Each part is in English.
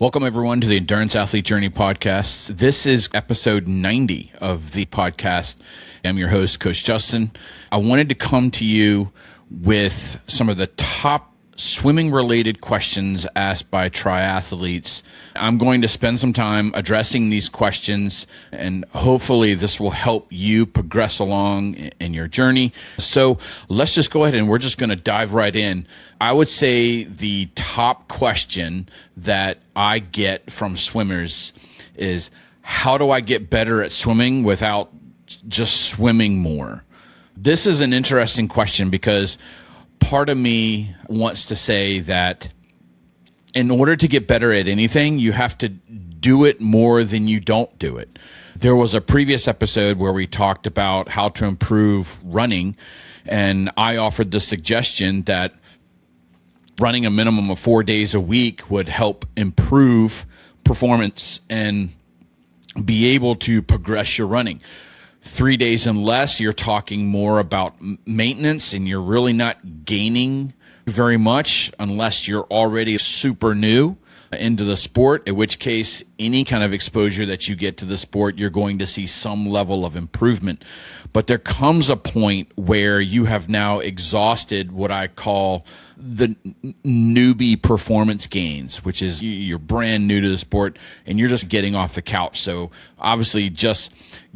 Welcome, everyone, to the Endurance Athlete Journey podcast. This is episode 90 of the podcast. I'm your host, Coach Justin. I wanted to come to you with some of the top swimming-related questions asked by triathletes. I'm going to spend some time addressing these questions, and hopefully this will help you progress along in your journey. So let's just go ahead and we're just going to dive right in. I would say the top question that I get from swimmers is, how do I get better at swimming without just swimming more? This is an interesting question because part of me wants to say that in order to get better at anything, you have to do it more than you don't do it. There was a previous episode where we talked about how to improve running, and I offered the suggestion that running a minimum of 4 days a week would help improve performance and be able to progress your running. 3 days and less, you're talking more about maintenance, and you're really not gaining very much unless you're already super new into the sport, in which case any kind of exposure that you get to the sport, you're going to see some level of improvement. But there comes a point where you have now exhausted what I call the newbie performance gains, which is you're brand new to the sport and you're just getting off the couch. So obviously just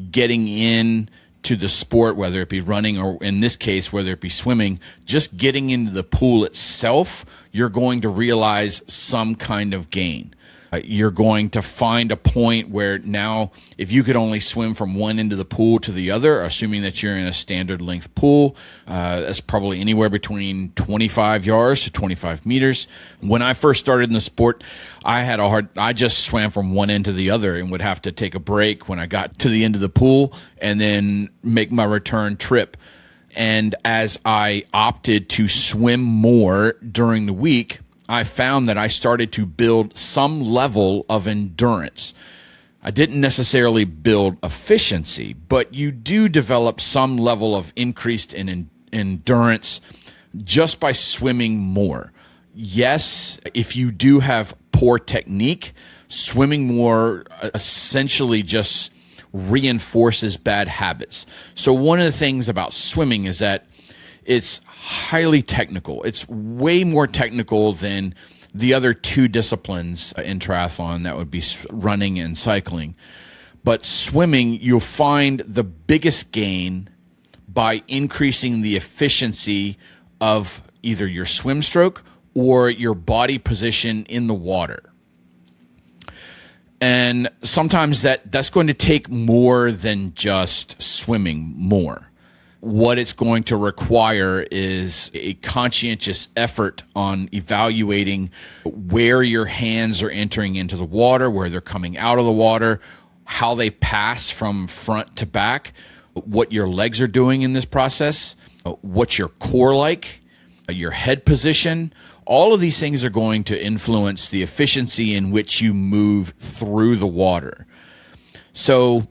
getting in to the sport, whether it be running or in this case, whether it be swimming, just getting into the pool itself, you're going to realize some kind of gain. You're going to find a point where now, if you could only swim from one end of the pool to the other, assuming that you're in a standard length pool, that's probably anywhere between 25 yards to 25 meters. When I first started in the sport, I just swam from one end to the other and would have to take a break when I got to the end of the pool and then make my return trip. And as I opted to swim more during the week, I found that I started to build some level of endurance. I didn't necessarily build efficiency, but you do develop some level of increased endurance just by swimming more. Yes, if you do have poor technique, swimming more essentially just reinforces bad habits. So one of the things about swimming is that it's highly technical. It's way more technical than the other two disciplines in triathlon, that would be running and cycling. But swimming, you'll find the biggest gain by increasing the efficiency of either your swim stroke or your body position in the water. And sometimes that's going to take more than just swimming more. What it's going to require is a conscientious effort on evaluating where your hands are entering into the water, where they're coming out of the water, how they pass from front to back, what your legs are doing in this process, what's your core like, your head position. All of these things are going to influence the efficiency in which you move through the water. So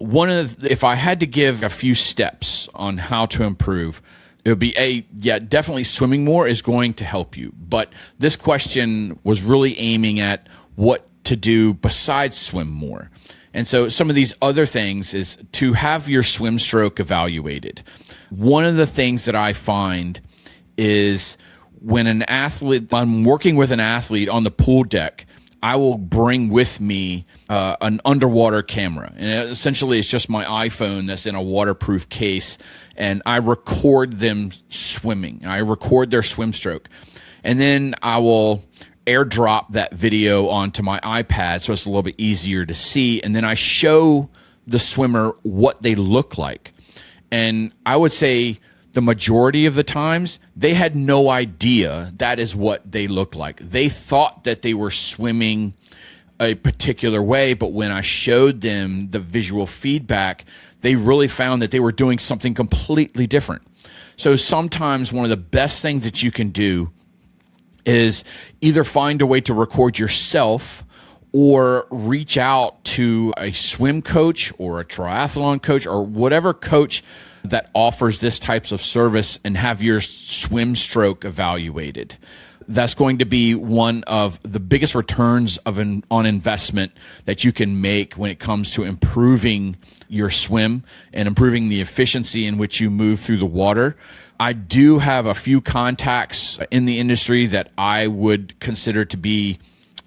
if I had to give a few steps on how to improve, it would be definitely swimming more is going to help you. But this question was really aiming at what to do besides swim more. And so some of these other things is to have your swim stroke evaluated. One of the things that I find is when I'm working with an athlete on the pool deck, I will bring with me an underwater camera. And essentially, it's just my iPhone that's in a waterproof case. And I record them swimming. I record their swim stroke. And then I will airdrop that video onto my iPad so it's a little bit easier to see. And then I show the swimmer what they look like. And I would say the majority of the times, they had no idea that is what they looked like. They thought that they were swimming a particular way, but when I showed them the visual feedback, they really found that they were doing something completely different. So sometimes one of the best things that you can do is either find a way to record yourself or reach out to a swim coach or a triathlon coach or whatever coach that offers this types of service and have your swim stroke evaluated. That's going to be one of the biggest returns on investment that you can make when it comes to improving your swim and improving the efficiency in which you move through the water. I do have a few contacts in the industry that I would consider to be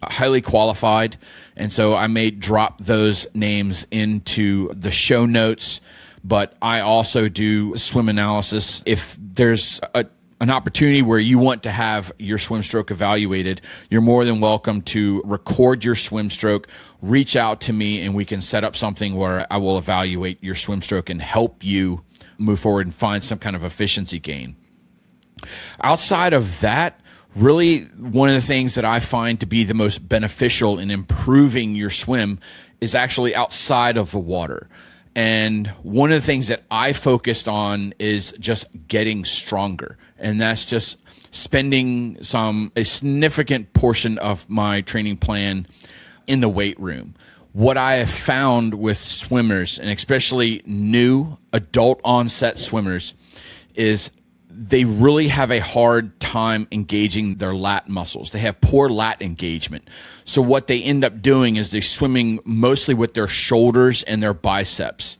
highly qualified, and so I may drop those names into the show notes. But I also do swim analysis. If there's an opportunity where you want to have your swim stroke evaluated, you're more than welcome to record your swim stroke, reach out to me, and we can set up something where I will evaluate your swim stroke and help you move forward and find some kind of efficiency gain. Outside of that, really one of the things that I find to be the most beneficial in improving your swim is actually outside of the water. And one of the things that I focused on is just getting stronger. And that's just spending a significant portion of my training plan in the weight room. What I have found with swimmers, and especially new adult onset swimmers, is they really have a hard time engaging their lat muscles. They have poor lat engagement. So what they end up doing is they're swimming mostly with their shoulders and their biceps.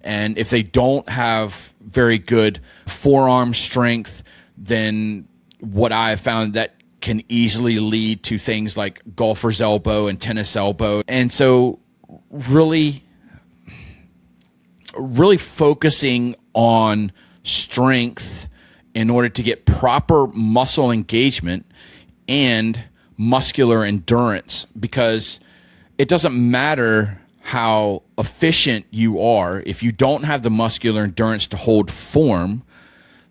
And if they don't have very good forearm strength, then what I have found that can easily lead to things like golfer's elbow and tennis elbow. And so really focusing on strength in order to get proper muscle engagement and muscular endurance, because it doesn't matter how efficient you are. If you don't have the muscular endurance to hold form,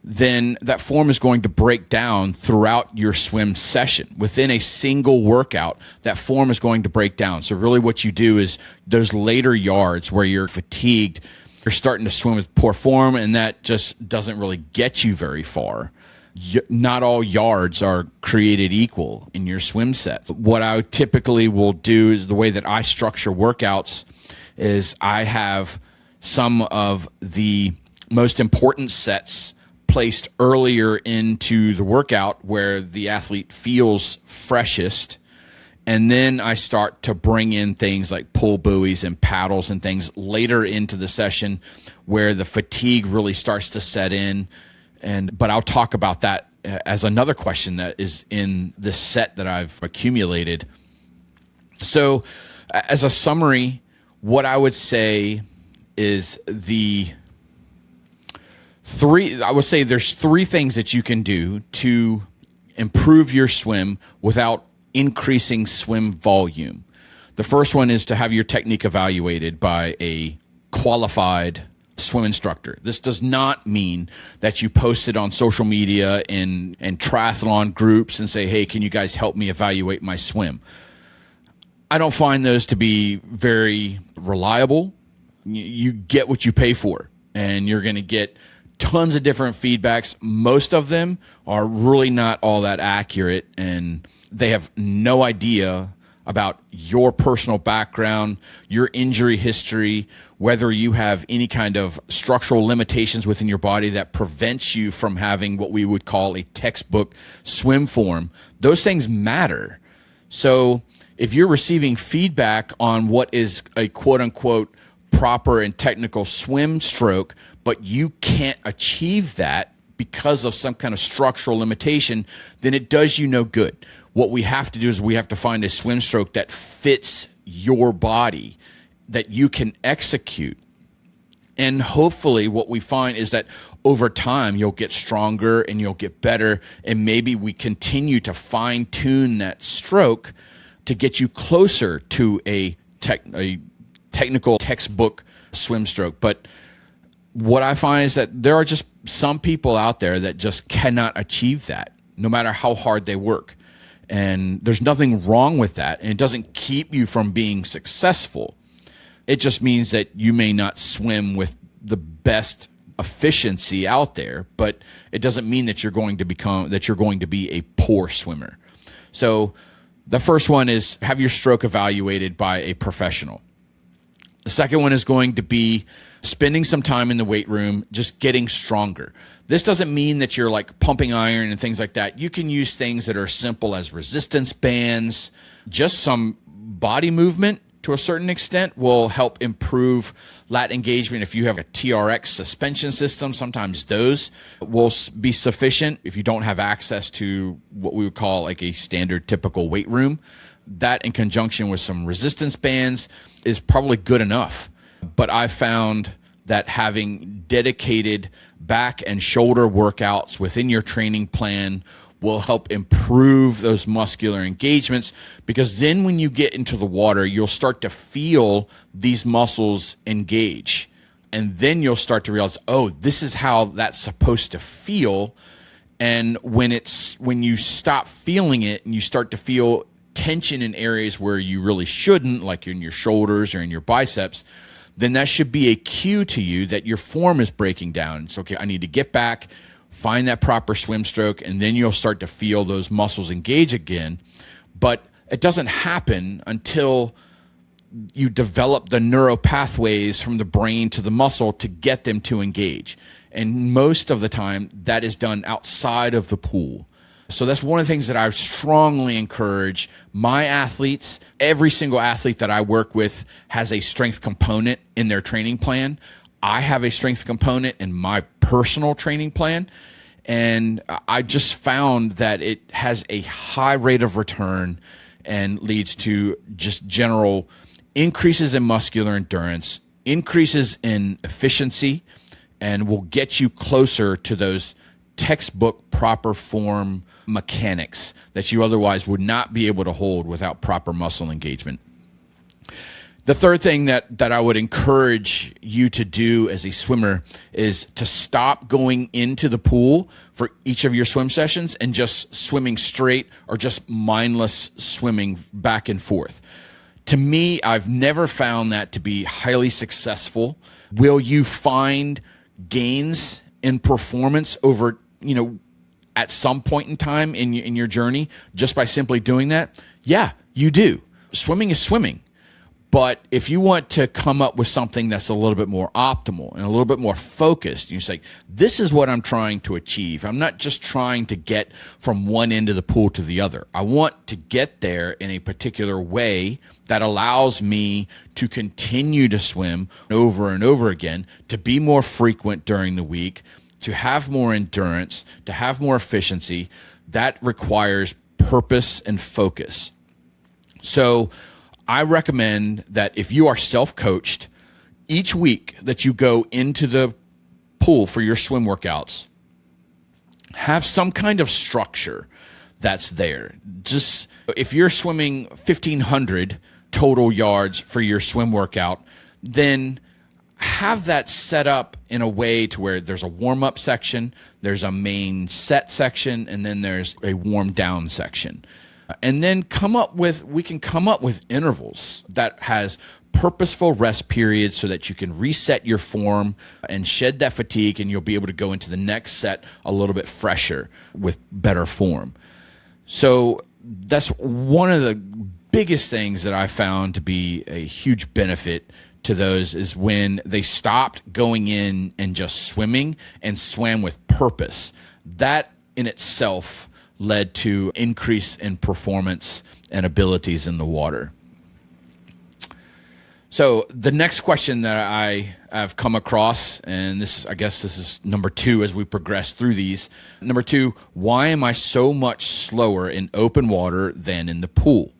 then that form is going to break down throughout your swim session. Within a single workout, that form is going to break down. So really what you do is those later yards where you're fatigued, you're starting to swim with poor form, and that just doesn't really get you very far. Not all yards are created equal in your swim sets. What I typically will do is, the way that I structure workouts is I have some of the most important sets placed earlier into the workout where the athlete feels freshest. And then I start to bring in things like pull buoys and paddles and things later into the session where the fatigue really starts to set in. But I'll talk about that as another question that is in this set that I've accumulated. So as a summary, what I would say is there's three things that you can do to improve your swim without increasing swim volume. The first one is to have your technique evaluated by a qualified swim instructor. This does not mean that you post it on social media and triathlon groups and say, hey, can you guys help me evaluate my swim? I don't find those to be very reliable. You get what you pay for, and you're going to get tons of different feedbacks. Most of them are really not all that accurate, and they have no idea about your personal background, your injury history, whether you have any kind of structural limitations within your body that prevents you from having what we would call a textbook swim form. Those things matter. So if you're receiving feedback on what is a quote-unquote proper and technical swim stroke, but you can't achieve that because of some kind of structural limitation, then it does you no good. What we have to do is we have to find a swim stroke that fits your body, that you can execute. And hopefully what we find is that over time you'll get stronger and you'll get better, and maybe we continue to fine-tune that stroke to get you closer to a technical textbook swim stroke. But what I find is that there are just some people out there that just cannot achieve that, no matter how hard they work. And there's nothing wrong with that, and it doesn't keep you from being successful. It just means that you may not swim with the best efficiency out there, but it doesn't mean that you're going to be a poor swimmer. So the first one is have your stroke evaluated by a professional. The second one is going to be spending some time in the weight room, just getting stronger. This doesn't mean that you're like pumping iron and things like that. You can use things that are simple as resistance bands, just some body movement to a certain extent will help improve lat engagement. If you have a TRX suspension system, sometimes those will be sufficient. If you don't have access to what we would call like a standard typical weight room, that in conjunction with some resistance bands is probably good enough. But I found that having dedicated back and shoulder workouts within your training plan will help improve those muscular engagements, because then when you get into the water, you'll start to feel these muscles engage. And then you'll start to realize, oh, this is how that's supposed to feel. And when you stop feeling it and you start to feel tension in areas where you really shouldn't, like in your shoulders or in your biceps, then that should be a cue to you that your form is breaking down. It's okay, I need to get back, find that proper swim stroke, and then you'll start to feel those muscles engage again. But it doesn't happen until you develop the neural pathways from the brain to the muscle to get them to engage. And most of the time, that is done outside of the pool. So that's one of the things that I strongly encourage my athletes. Every single athlete that I work with has a strength component in their training plan. I have a strength component in my personal training plan. And I just found that it has a high rate of return and leads to just general increases in muscular endurance, increases in efficiency, and will get you closer to those textbook proper form mechanics that you otherwise would not be able to hold without proper muscle engagement. The third thing that I would encourage you to do as a swimmer is to stop going into the pool for each of your swim sessions and just swimming straight or just mindless swimming back and forth. To me, I've never found that to be highly successful. Will you find gains in performance over, at some point in time in your journey just by simply doing that? Yeah, you do. Swimming is swimming. But if you want to come up with something that's a little bit more optimal and a little bit more focused, you say, this is what I'm trying to achieve. I'm not just trying to get from one end of the pool to the other. I want to get there in a particular way that allows me to continue to swim over and over again, to be more frequent during the week, to have more endurance, to have more efficiency. That requires purpose and focus. So I recommend that if you are self-coached, each week that you go into the pool for your swim workouts, have some kind of structure that's there. Just if you're swimming 1,500 total yards for your swim workout, then have that set up in a way to where there's a warm-up section, there's a main set section, and then there's a warm-down section. And then we can come up with intervals that has purposeful rest periods so that you can reset your form and shed that fatigue, and you'll be able to go into the next set a little bit fresher with better form. So that's one of the biggest things that I found to be a huge benefit to those is when they stopped going in and just swimming and swam with purpose. That in itself led to increase in performance and abilities in the water. So the next question that I have come across, and I guess this is number 2 as we progress through these. Number 2, why am I so much slower in open water than in the pool?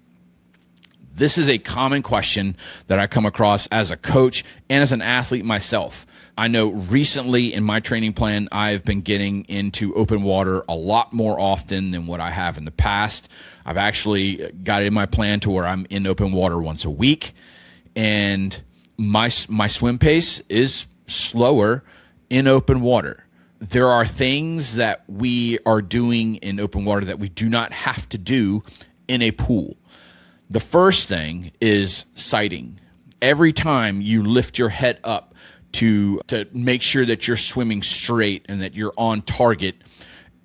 This is a common question that I come across as a coach and as an athlete myself. I know recently in my training plan, I've been getting into open water a lot more often than what I have in the past. I've actually got it in my plan to where I'm in open water once a week, and my swim pace is slower in open water. There are things that we are doing in open water that we do not have to do in a pool. The first thing is sighting. Every time you lift your head up to make sure that you're swimming straight and that you're on target,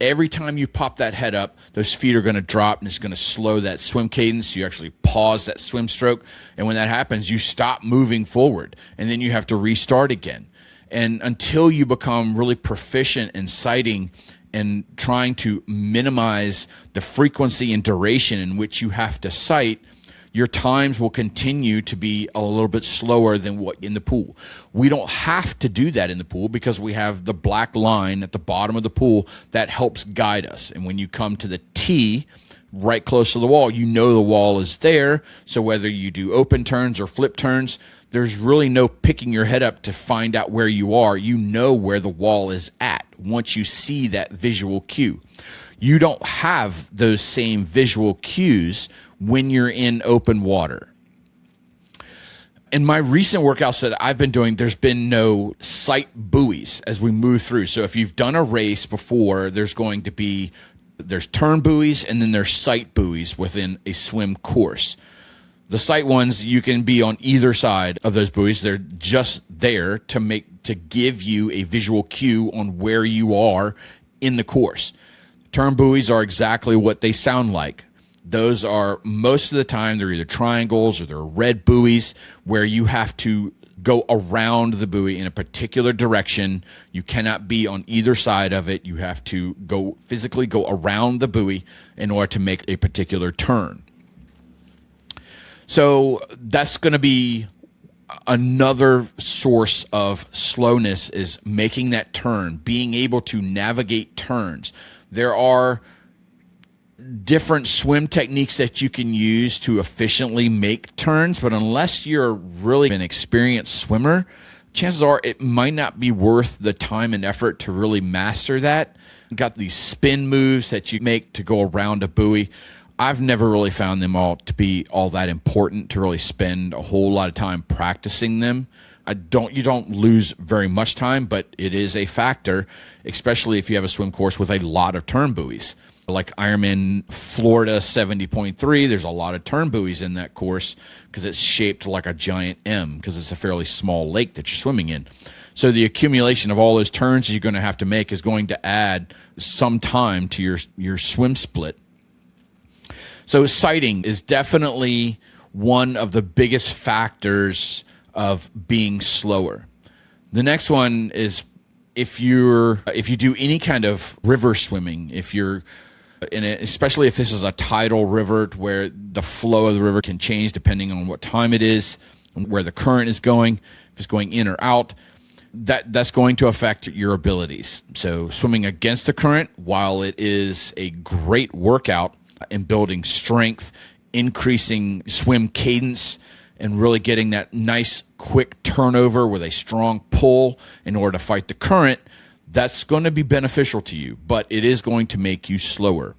Every time you pop that head up, those feet are going to drop, and it's going to slow that swim cadence. You actually pause that swim stroke. And when that happens, you stop moving forward, and then you have to restart again. And until you become really proficient in sighting and trying to minimize the frequency and duration in which you have to sight, your times will continue to be a little bit slower than what in the pool. We don't have to do that in the pool because we have the black line at the bottom of the pool that helps guide us. And when you come to the tee, right close to the wall, you know the wall is there. So whether you do open turns or flip turns, there's really no picking your head up to find out where you are. You know where the wall is at once you see that visual cue. You don't have those same visual cues when you're in open water. In my recent workouts that I've been doing, there's been no sight buoys as we move through. So if you've done a race before, there's turn buoys and then there's sight buoys within a swim course. The sight ones, you can be on either side of those buoys. They're just there to give you a visual cue on where you are in the course. Turn buoys are exactly what they sound like. Those are, most of the time, they're either triangles or they're red buoys where you have to go around the buoy in a particular direction. You cannot be on either side of it. You have to physically go around the buoy in order to make a particular turn. So that's going to be another source of slowness, is making that turn, being able to navigate turns. There are different swim techniques that you can use to efficiently make turns, but unless you're really an experienced swimmer, chances are it might not be worth the time and effort to really master that. You've got these spin moves that you make to go around a buoy. I've never really found them all to be all that important to really spend a whole lot of time practicing them. You don't lose very much time, but it is a factor, especially if you have a swim course with a lot of turn buoys. Like Ironman Florida 70.3, there's a lot of turn buoys in that course because it's shaped like a giant M because it's a fairly small lake that you're swimming in. So the accumulation of all those turns you're going to have to make is going to add some time to your swim split. So sighting is definitely one of the biggest factors of being slower. The next one is if you do any kind of river swimming, especially if this is a tidal river where the flow of the river can change depending on what time it is and where the current is going, if it's going in or out, that's going to affect your abilities. So swimming against the current, while it is a great workout in building strength, increasing swim cadence, and really getting that nice quick turnover with a strong pull in order to fight the current, that's going to be beneficial to you, but it is going to make you slower.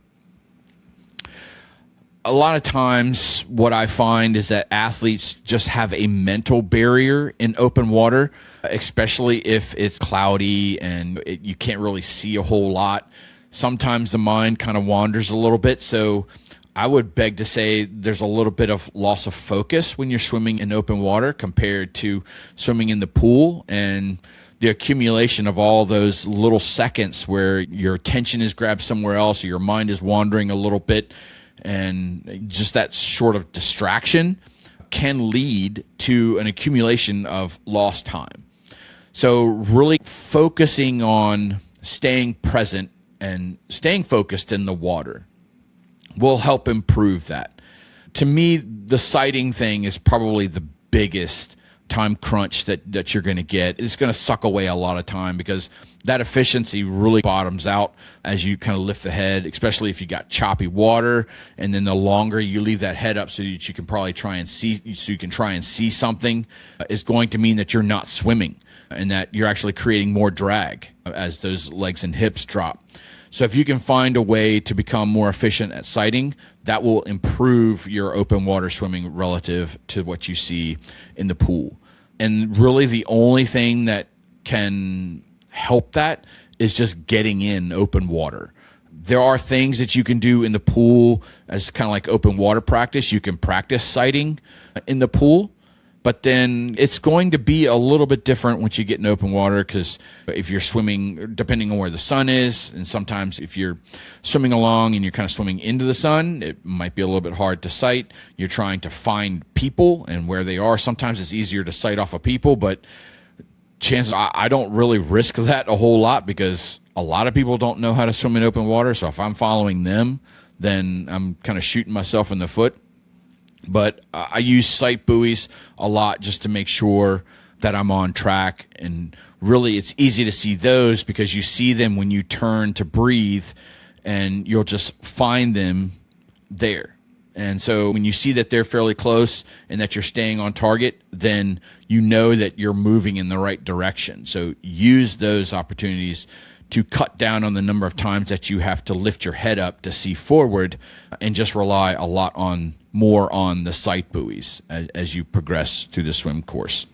A lot of times what I find is that athletes just have a mental barrier in open water, especially if it's cloudy and you can't really see a whole lot. Sometimes the mind kind of wanders a little bit, so I would beg to say there's a little bit of loss of focus when you're swimming in open water compared to swimming in the pool, and the accumulation of all those little seconds where your attention is grabbed somewhere else or your mind is wandering a little bit, and just that sort of distraction can lead to an accumulation of lost time. So really focusing on staying present and staying focused in the water will help improve that. To me, the sighting thing is probably the biggest time crunch that you're going to get. It's going to suck away a lot of time because that efficiency really bottoms out as you kind of lift the head, especially if you got choppy water, and then the longer you leave that head up so that you can probably try and see something, is going to mean that you're not swimming and that you're actually creating more drag as those legs and hips drop. So if you can find a way to become more efficient at sighting, that will improve your open water swimming relative to what you see in the pool. And really the only thing that can help that is just getting in open water. There are things that you can do in the pool as kind of like open water practice. You can practice sighting in the pool, But then it's going to be a little bit different once you get in open water, because if you're swimming, depending on where the sun is, and sometimes if you're swimming along and you're kind of swimming into the sun, it might be a little bit hard to sight. You're trying to find people and where they are. Sometimes it's easier to sight off of people, but chances I don't really risk that a whole lot, because a lot of people don't know how to swim in open water. So if I'm following them, then I'm kind of shooting myself in the foot. But I use sight buoys a lot just to make sure that I'm on track. And really, it's easy to see those because you see them when you turn to breathe, and you'll just find them there. And so when you see that they're fairly close and that you're staying on target, then you know that you're moving in the right direction. So use those opportunities to cut down on the number of times that you have to lift your head up to see forward, and just rely a lot more on the sight buoys as you progress through the swim course.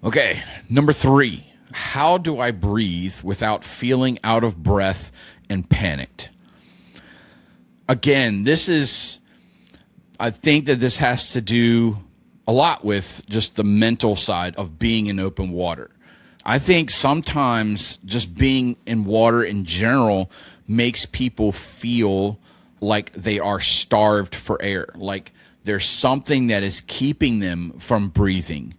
Okay, number 3, how do I breathe without feeling out of breath and panicked? Again, I think that this has to do a lot with just the mental side of being in open water. I think sometimes just being in water in general makes people feel like they are starved for air, like there's something that is keeping them from breathing,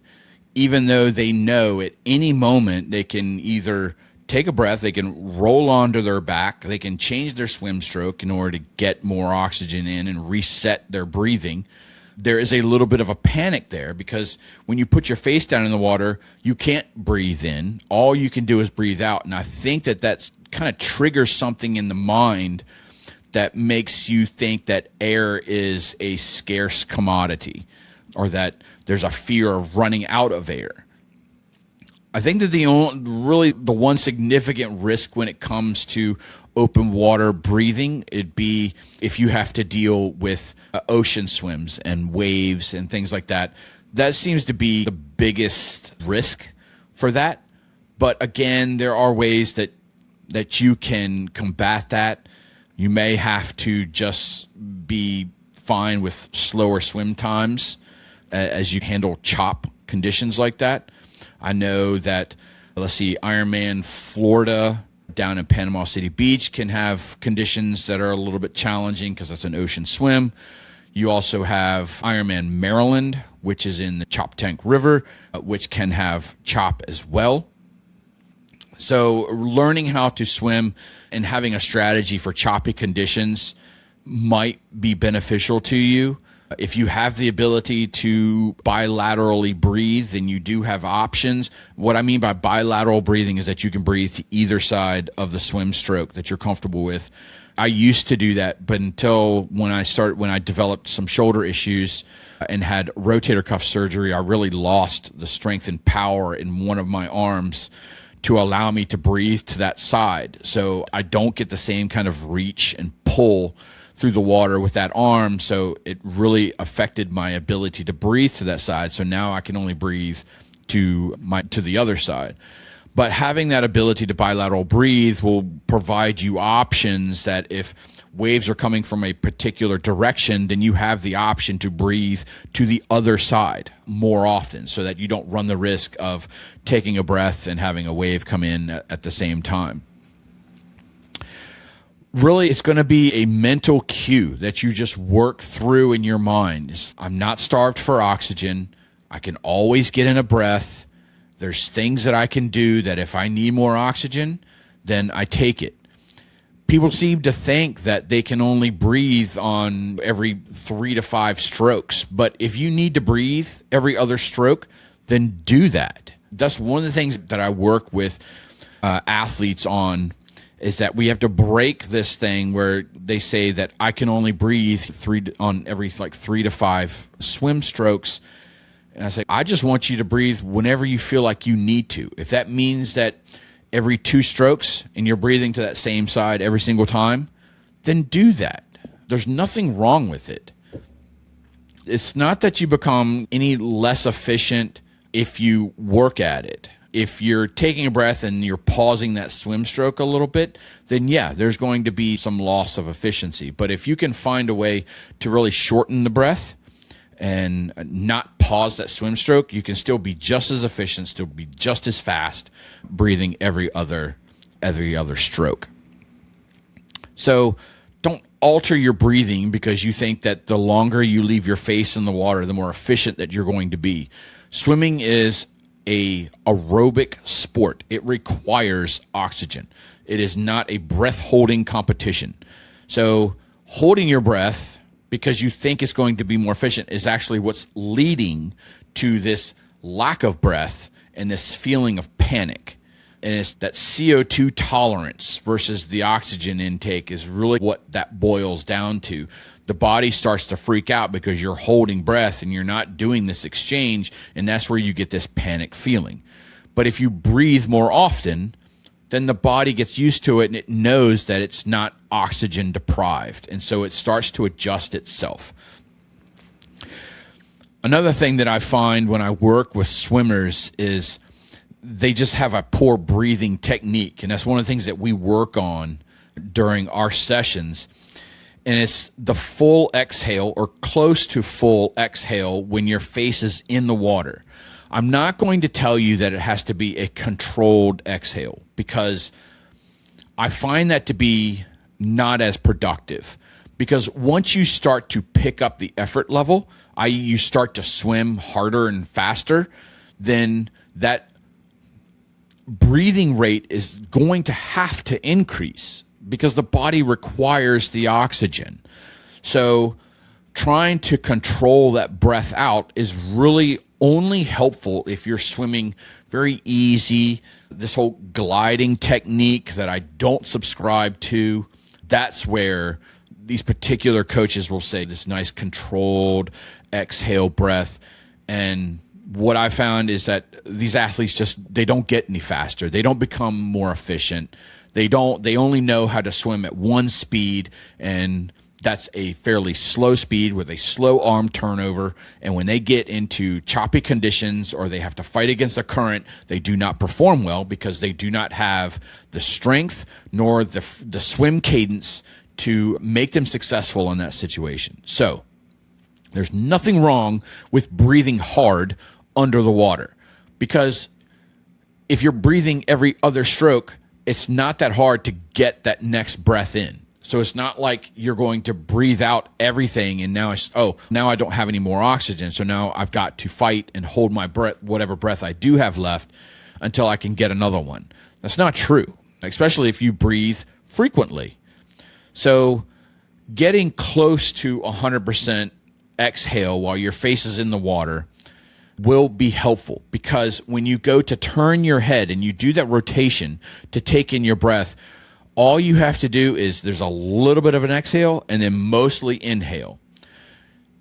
even though they know at any moment they can either take a breath, they can roll onto their back, they can change their swim stroke in order to get more oxygen in and reset their breathing. There is a little bit of a panic there, because when you put your face down in the water, you can't breathe in. All you can do is breathe out. And I think that that's kind of triggers something in the mind that makes you think that air is a scarce commodity, or that there's a fear of running out of air. I think that the one significant risk when it comes to open water breathing, it'd be if you have to deal with ocean swims and waves and things like that. That seems to be the biggest risk for that. But again, there are ways that you can combat that. You may have to just be fine with slower swim times as you handle chop conditions like that. I know that, Ironman Florida down in Panama City Beach can have conditions that are a little bit challenging because that's an ocean swim. You also have Ironman Maryland, which is in the Chop Tank River, which can have chop as well. So learning how to swim and having a strategy for choppy conditions might be beneficial to you. If you have the ability to bilaterally breathe, then you do have options. What I mean by bilateral breathing is that you can breathe to either side of the swim stroke that you're comfortable with. I used to do that, but until when I developed some shoulder issues and had rotator cuff surgery, I really lost the strength and power in one of my arms to allow me to breathe to that side. So I don't get the same kind of reach and pull through the water with that arm. So it really affected my ability to breathe to that side. So now I can only breathe to the other side. But having that ability to bilateral breathe will provide you options that if waves are coming from a particular direction, then you have the option to breathe to the other side more often, so that you don't run the risk of taking a breath and having a wave come in at the same time. Really, it's going to be a mental cue that you just work through in your mind. I'm not starved for oxygen. I can always get in a breath. There's things that I can do that if I need more oxygen, then I take it. People seem to think that they can only breathe on every 3 to 5 strokes. But if you need to breathe every other stroke, then do that. That's one of the things that I work with athletes on, is that we have to break this thing where they say that I can only breathe on every 3 to 5 swim strokes. And I say, I just want you to breathe whenever you feel like you need to. If that means that every 2 strokes and you're breathing to that same side every single time, then do that. There's nothing wrong with it. It's not that you become any less efficient if you work at it. If you're taking a breath and you're pausing that swim stroke a little bit, then yeah, there's going to be some loss of efficiency. But if you can find a way to really shorten the breath and not pause that swim stroke, you can still be just as efficient, still be just as fast, breathing every other stroke. So don't alter your breathing because you think that the longer you leave your face in the water, the more efficient that you're going to be. Swimming is a aerobic sport. It requires oxygen. It is not a breath holding competition. So holding your breath because you think it's going to be more efficient is actually what's leading to this lack of breath and this feeling of panic. And it's that CO2 tolerance versus the oxygen intake is really what that boils down to. The body starts to freak out because you're holding breath and you're not doing this exchange, and that's where you get this panic feeling. But if you breathe more often, then the body gets used to it and it knows that it's not oxygen deprived, and so it starts to adjust itself. Another thing that I find when I work with swimmers is they just have a poor breathing technique, and that's one of the things that we work on during our sessions. And it's the full exhale or close to full exhale when your face is in the water. I'm not going to tell you that it has to be a controlled exhale because I find that to be not as productive. Because once you start to pick up the effort level, i.e. you start to swim harder and faster, then that breathing rate is going to have to increase because the body requires the oxygen. So trying to control that breath out is really only helpful if you're swimming very easy. This whole gliding technique that I don't subscribe to, that's where these particular coaches will say this nice controlled exhale breath. And what I found is that these athletes they don't get any faster. They don't become more efficient. They only know how to swim at one speed, and that's a fairly slow speed with a slow arm turnover. And when they get into choppy conditions or they have to fight against a current, they do not perform well because they do not have the strength nor the swim cadence to make them successful in that situation. So there's nothing wrong with breathing hard under the water, because if you're breathing every other stroke, it's not that hard to get that next breath in. So it's not like you're going to breathe out everything and now now I don't have any more oxygen, so now I've got to fight and hold my breath, whatever breath I do have left, until I can get another one. That's not true, especially if you breathe frequently. So getting close to 100% exhale while your face is in the water will be helpful, because when you go to turn your head and you do that rotation to take in your breath, all you have to do is there's a little bit of an exhale and then mostly inhale.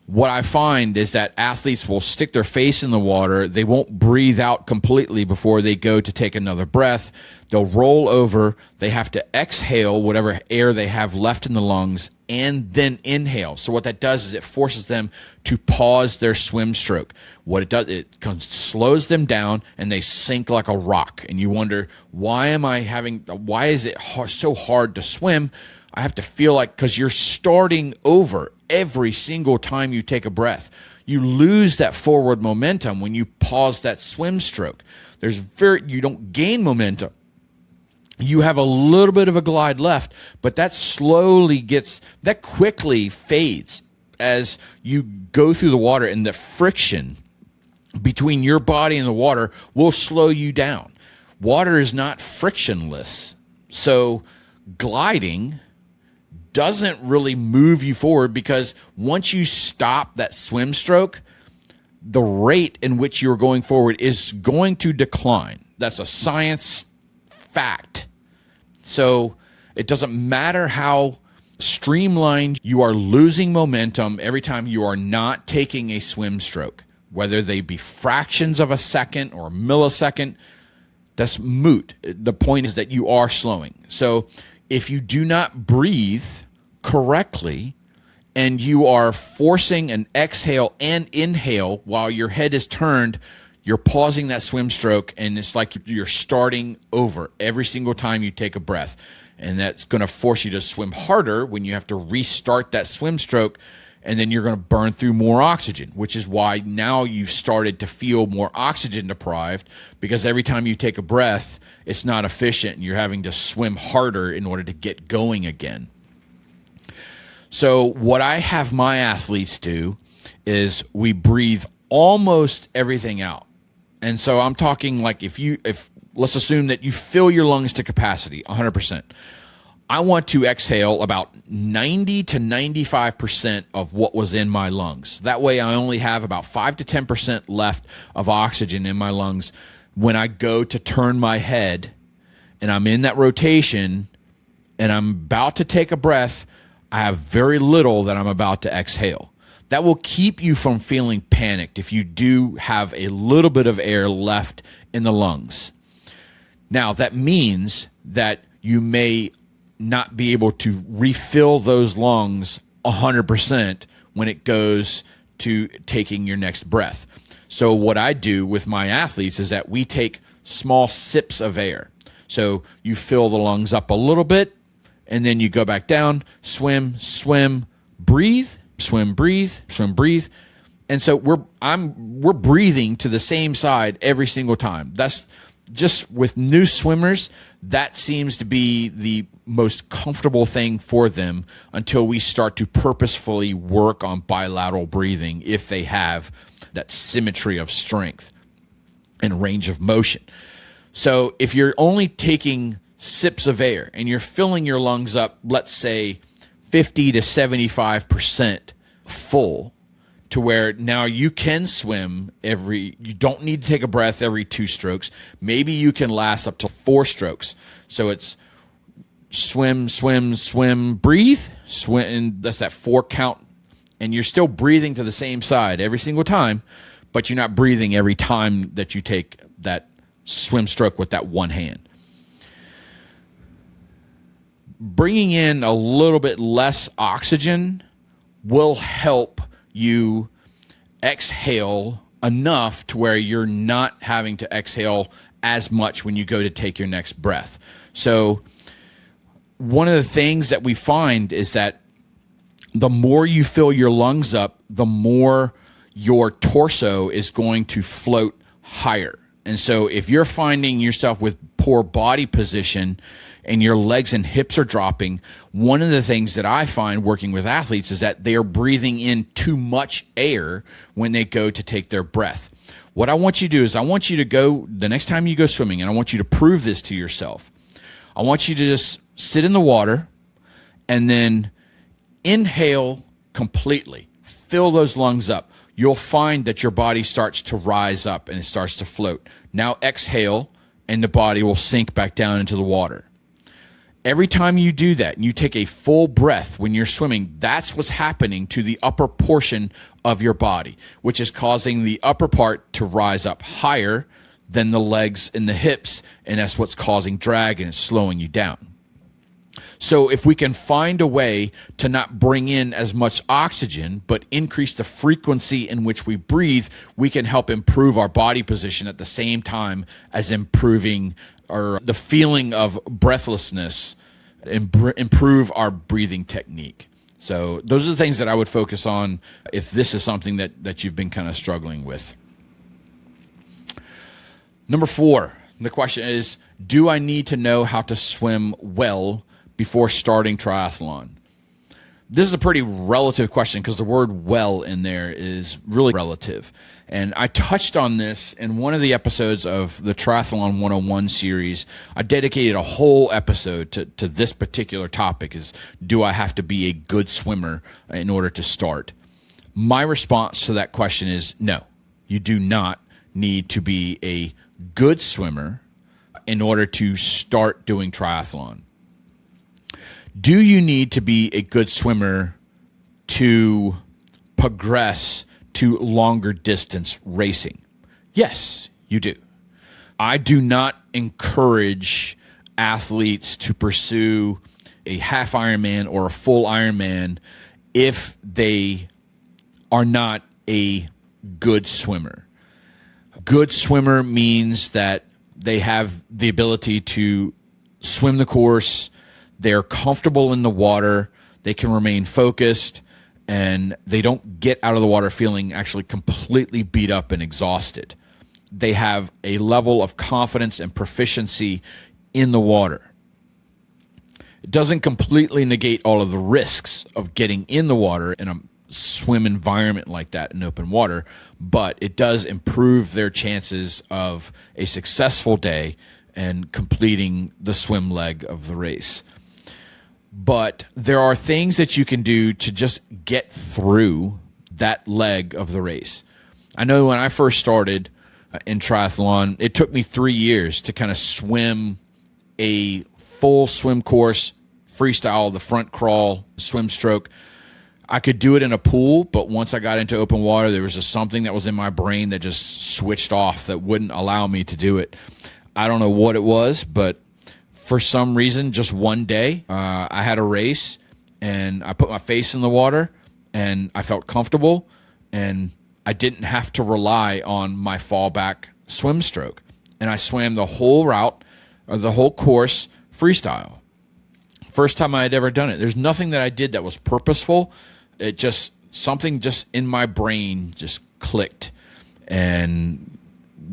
What I find is that athletes will stick their face in the water. They won't breathe out completely before they go to take another breath. They'll roll over. They have to exhale whatever air they have left in the lungs and then inhale. So what that does is it forces them to pause their swim stroke. What it does, it slows them down and they sink like a rock. And you wonder, why is it so hard to swim? I have to feel like, because you're starting over every single time you take a breath. You lose that forward momentum when you pause that swim stroke. You don't gain momentum. You have a little bit of a glide left, but that quickly fades as you go through the water, and the friction between your body and the water will slow you down. Water is not frictionless. So gliding doesn't really move you forward, because once you stop that swim stroke, the rate in which you're going forward is going to decline. That's a science fact. So it doesn't matter how streamlined you are losing momentum every time you are not taking a swim stroke, whether they be fractions of a second or a millisecond, that's moot. The point is that you are slowing. So if you do not breathe correctly and you are forcing an exhale and inhale while your head is turned, you're pausing that swim stroke, and it's like you're starting over every single time you take a breath. And that's going to force you to swim harder when you have to restart that swim stroke. and then you're going to burn through more oxygen, which is why now you've started to feel more oxygen deprived, because every time you take a breath, it's not efficient and you're having to swim harder in order to get going again. So what I have my athletes do is we breathe almost everything out. And so I'm talking like if let's assume that you fill your lungs to capacity, 100%. I want to exhale about 90 to 95% of what was in my lungs. That way I only have about 5 to 10% left of oxygen in my lungs when I go to turn my head and I'm in that rotation and I'm about to take a breath. I have very little that I'm about to exhale. That will keep you from feeling panicked if you do have a little bit of air left in the lungs. Now, that means that you may not be able to refill those lungs 100% when it goes to taking your next breath. So what I do with my athletes is that we take small sips of air. So you fill the lungs up a little bit, and then you go back down, swim, breathe, swim, breathe, swim, breathe. And so we're breathing to the same side every single time. That's just with new swimmers, that seems to be the most comfortable thing for them until we start to purposefully work on bilateral breathing if they have that symmetry of strength and range of motion. So if you're only taking sips of air and you're filling your lungs up, let's say 50 to 75% full, to where now you can swim you don't need to take a breath every 2 strokes. Maybe you can last up to 4 strokes. So it's swim, breathe, swim, and that's that 4 count. And you're still breathing to the same side every single time, but you're not breathing every time that you take that swim stroke with that one hand. Bringing in a little bit less oxygen will help you exhale enough to where you're not having to exhale as much when you go to take your next breath. So one of the things that we find is that the more you fill your lungs up, the more your torso is going to float higher. And so if you're finding yourself with poor body position and your legs and hips are dropping, one of the things that I find working with athletes is that they are breathing in too much air when they go to take their breath. What I want you to do is I want you to go, the next time you go swimming, and I want you to prove this to yourself, I want you to just sit in the water and then inhale completely. Fill those lungs up. You'll find that your body starts to rise up and it starts to float. Now exhale, and the body will sink back down into the water. Every time you do that, and you take a full breath when you're swimming, that's what's happening to the upper portion of your body, which is causing the upper part to rise up higher than the legs and the hips, and that's what's causing drag and it's slowing you down. So if we can find a way to not bring in as much oxygen, but increase the frequency in which we breathe, we can help improve our body position at the same time as improving the feeling of breathlessness, improve our breathing technique. So those are the things that I would focus on if this is something that you've been kind of struggling with. Number 4, the question is, do I need to know how to swim well before starting triathlon? This is a pretty relative question because the word well in there is really relative. And I touched on this in one of the episodes of the Triathlon 101 series. I dedicated a whole episode to this particular topic, is do I have to be a good swimmer in order to start? My response to that question is no, you do not need to be a good swimmer in order to start doing triathlon. Do you need to be a good swimmer to progress to longer distance racing? Yes, you do. I do not encourage athletes to pursue a half Ironman or a full Ironman if they are not a good swimmer. Good swimmer means that they have the ability to swim the course, they're comfortable in the water, they can remain focused, and they don't get out of the water feeling actually completely beat up and exhausted. They have a level of confidence and proficiency in the water. It doesn't completely negate all of the risks of getting in the water in a swim environment like that in open water, but it does improve their chances of a successful day and completing the swim leg of the race. But there are things that you can do to just get through that leg of the race. I know when I first started in triathlon, it took me 3 years to kind of swim a full swim course, freestyle, the front crawl, swim stroke. I could do it in a pool, but once I got into open water, there was just something that was in my brain that just switched off that wouldn't allow me to do it. I don't know what it was, but for some reason, just one day, I had a race, and I put my face in the water, and I felt comfortable, and I didn't have to rely on my fallback swim stroke. And I swam the whole route, or the whole course, freestyle. First time I had ever done it. There's nothing that I did that was purposeful. It just, something just in my brain just clicked. And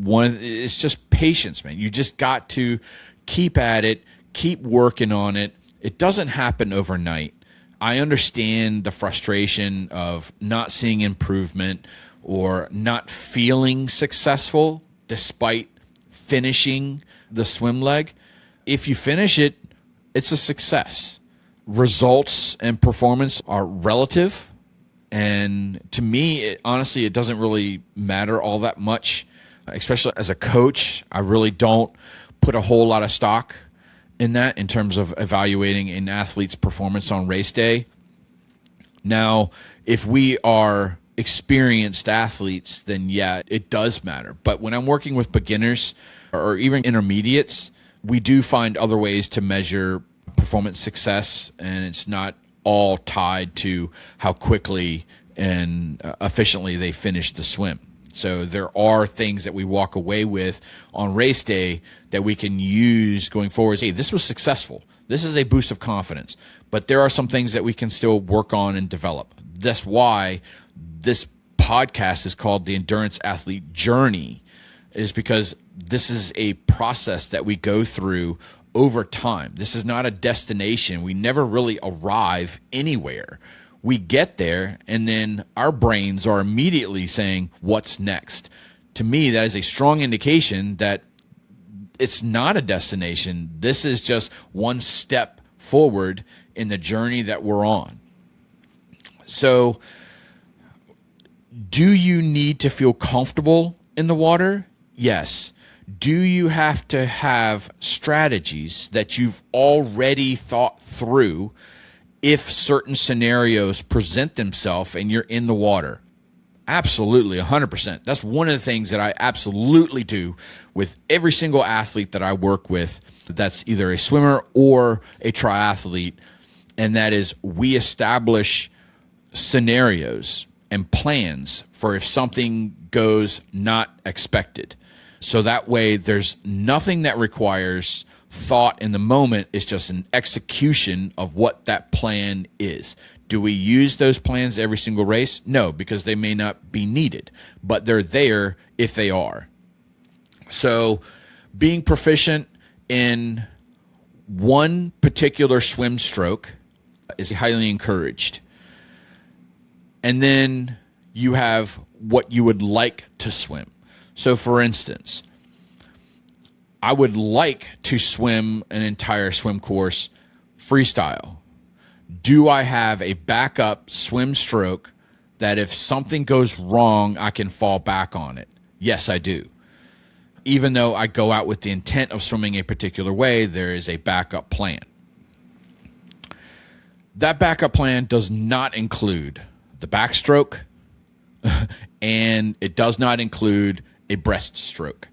it's just patience, man. You just got to keep at it, keep working on it. It doesn't happen overnight. I understand the frustration of not seeing improvement or not feeling successful despite finishing the swim leg. If you finish it, it's a success. Results and performance are relative. And to me, honestly, it doesn't really matter all that much, especially as a coach. I really don't put a whole lot of stock in that in terms of evaluating an athlete's performance on race day. Now, if we are experienced athletes, then yeah, it does matter. But when I'm working with beginners or even intermediates, we do find other ways to measure performance success, and it's not all tied to how quickly and efficiently they finish the swim. So there are things that we walk away with on race day that we can use going forward. Hey, this was successful. This is a boost of confidence. But there are some things that we can still work on and develop. That's why this podcast is called The Endurance Athlete Journey, is because this is a process that we go through over time. This is not a destination. We never really arrive anywhere. We get there, and then our brains are immediately saying, what's next? To me, that is a strong indication that it's not a destination. This is just one step forward in the journey that we're on. So, do you need to feel comfortable in the water? Yes. Do you have to have strategies that you've already thought through if certain scenarios present themselves and you're in the water? Absolutely, 100%. That's one of the things that I absolutely do with every single athlete that I work with that's either a swimmer or a triathlete, and that is we establish scenarios and plans for if something goes not expected. So that way there's nothing that requires thought in the moment. It's just an execution of what that plan is. Do we use those plans every single race? No, because they may not be needed, but they're there if they are. So being proficient in one particular swim stroke is highly encouraged. And then you have what you would like to swim. So for instance, I would like to swim an entire swim course freestyle. Do I have a backup swim stroke that if something goes wrong, I can fall back on it? Yes, I do. Even though I go out with the intent of swimming a particular way, there is a backup plan. That backup plan does not include the backstroke, and it does not include a breaststroke.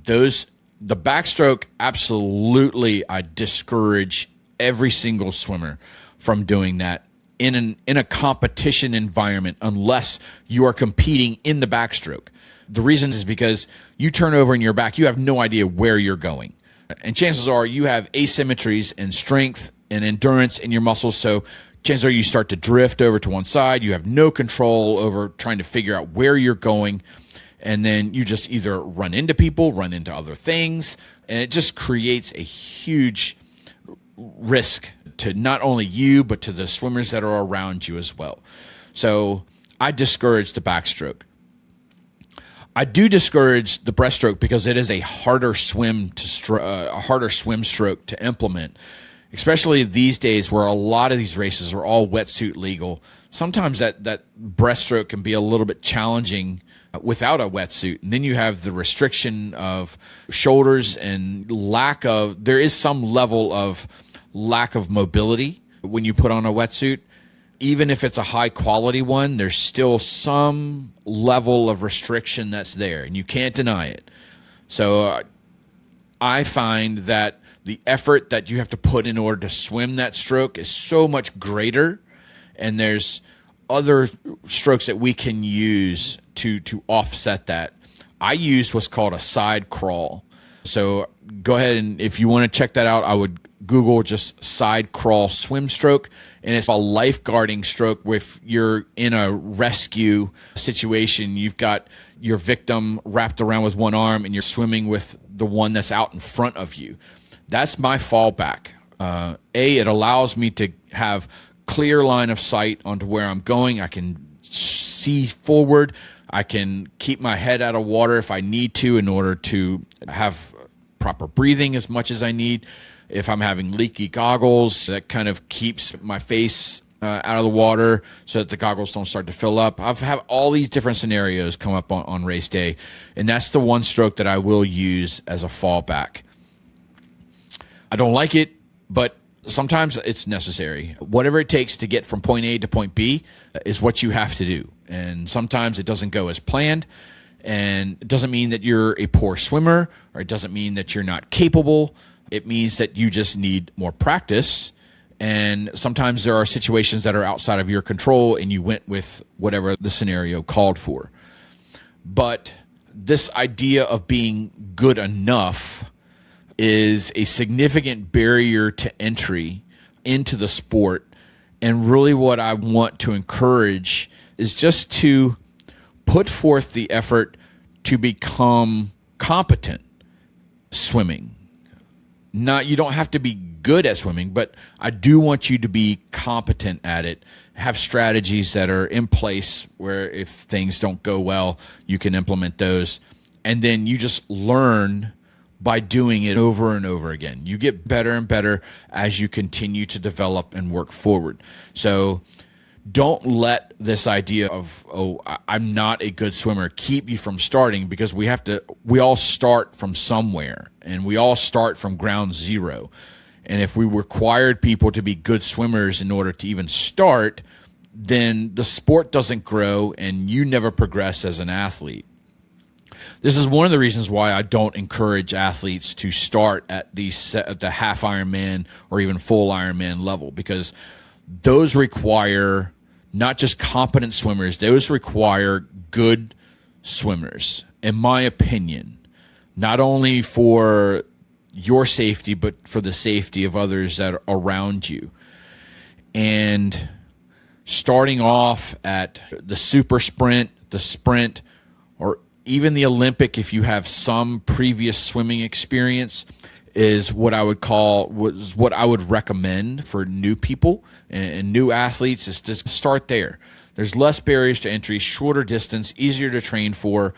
The backstroke, absolutely, I discourage every single swimmer from doing that in a competition environment unless you are competing in the backstroke. The reason is because you turn over in your back, you have no idea where you're going. And chances are you have asymmetries in strength and endurance in your muscles. So chances are you start to drift over to one side. You have no control over trying to figure out where you're going. And then you just either run into people, run into other things, and it just creates a huge risk to not only you, but to the swimmers that are around you as well. So I discourage the backstroke. I do discourage the breaststroke because it is a harder swim stroke to implement, especially these days where a lot of these races are all wetsuit legal. Sometimes that breaststroke can be a little bit challenging without a wetsuit. And then you have the restriction of shoulders and there is some level of lack of mobility when you put on a wetsuit. Even if it's a high quality one, there's still some level of restriction that's there, and you can't deny it. So I find that the effort that you have to put in order to swim that stroke is so much greater, and there's other strokes that we can use to offset that. I use what's called a side crawl. So go ahead, and if you want to check that out, I would Google just side crawl swim stroke, and it's a lifeguarding stroke. If you're in a rescue situation, you've got your victim wrapped around with one arm and you're swimming with the one that's out in front of you. That's my fallback. It allows me to have clear line of sight onto where I'm going. I can see forward. I can keep my head out of water if I need to in order to have proper breathing as much as I need. If I'm having leaky goggles, that kind of keeps my face out of the water so that the goggles don't start to fill up. I've had all these different scenarios come up on race day, and that's the one stroke that I will use as a fallback. I don't like it, but sometimes it's necessary. Whatever it takes to get from point A to point B is what you have to do. And sometimes it doesn't go as planned. And it doesn't mean that you're a poor swimmer, or it doesn't mean that you're not capable. It means that you just need more practice. And sometimes there are situations that are outside of your control, and you went with whatever the scenario called for. But this idea of being good enough is a significant barrier to entry into the sport. And really what I want to encourage is just to put forth the effort to become competent swimming. You don't have to be good at swimming, but I do want you to be competent at it. Have strategies that are in place where if things don't go well, you can implement those. And then you just learn by doing it over and over again. You get better and better as you continue to develop and work forward. So don't let this idea of, I'm not a good swimmer, keep you from starting, because we all start from somewhere, and we all start from ground zero. And if we required people to be good swimmers in order to even start, then the sport doesn't grow and you never progress as an athlete. This is one of the reasons why I don't encourage athletes to start at the half Ironman or even full Ironman level, because those require not just competent swimmers, those require good swimmers, in my opinion, not only for your safety, but for the safety of others that are around you. And starting off at the super sprint, the sprint, or even the Olympic, if you have some previous swimming experience, is what I would recommend for new people and new athletes, is to start there. There's less barriers to entry, shorter distance, easier to train for.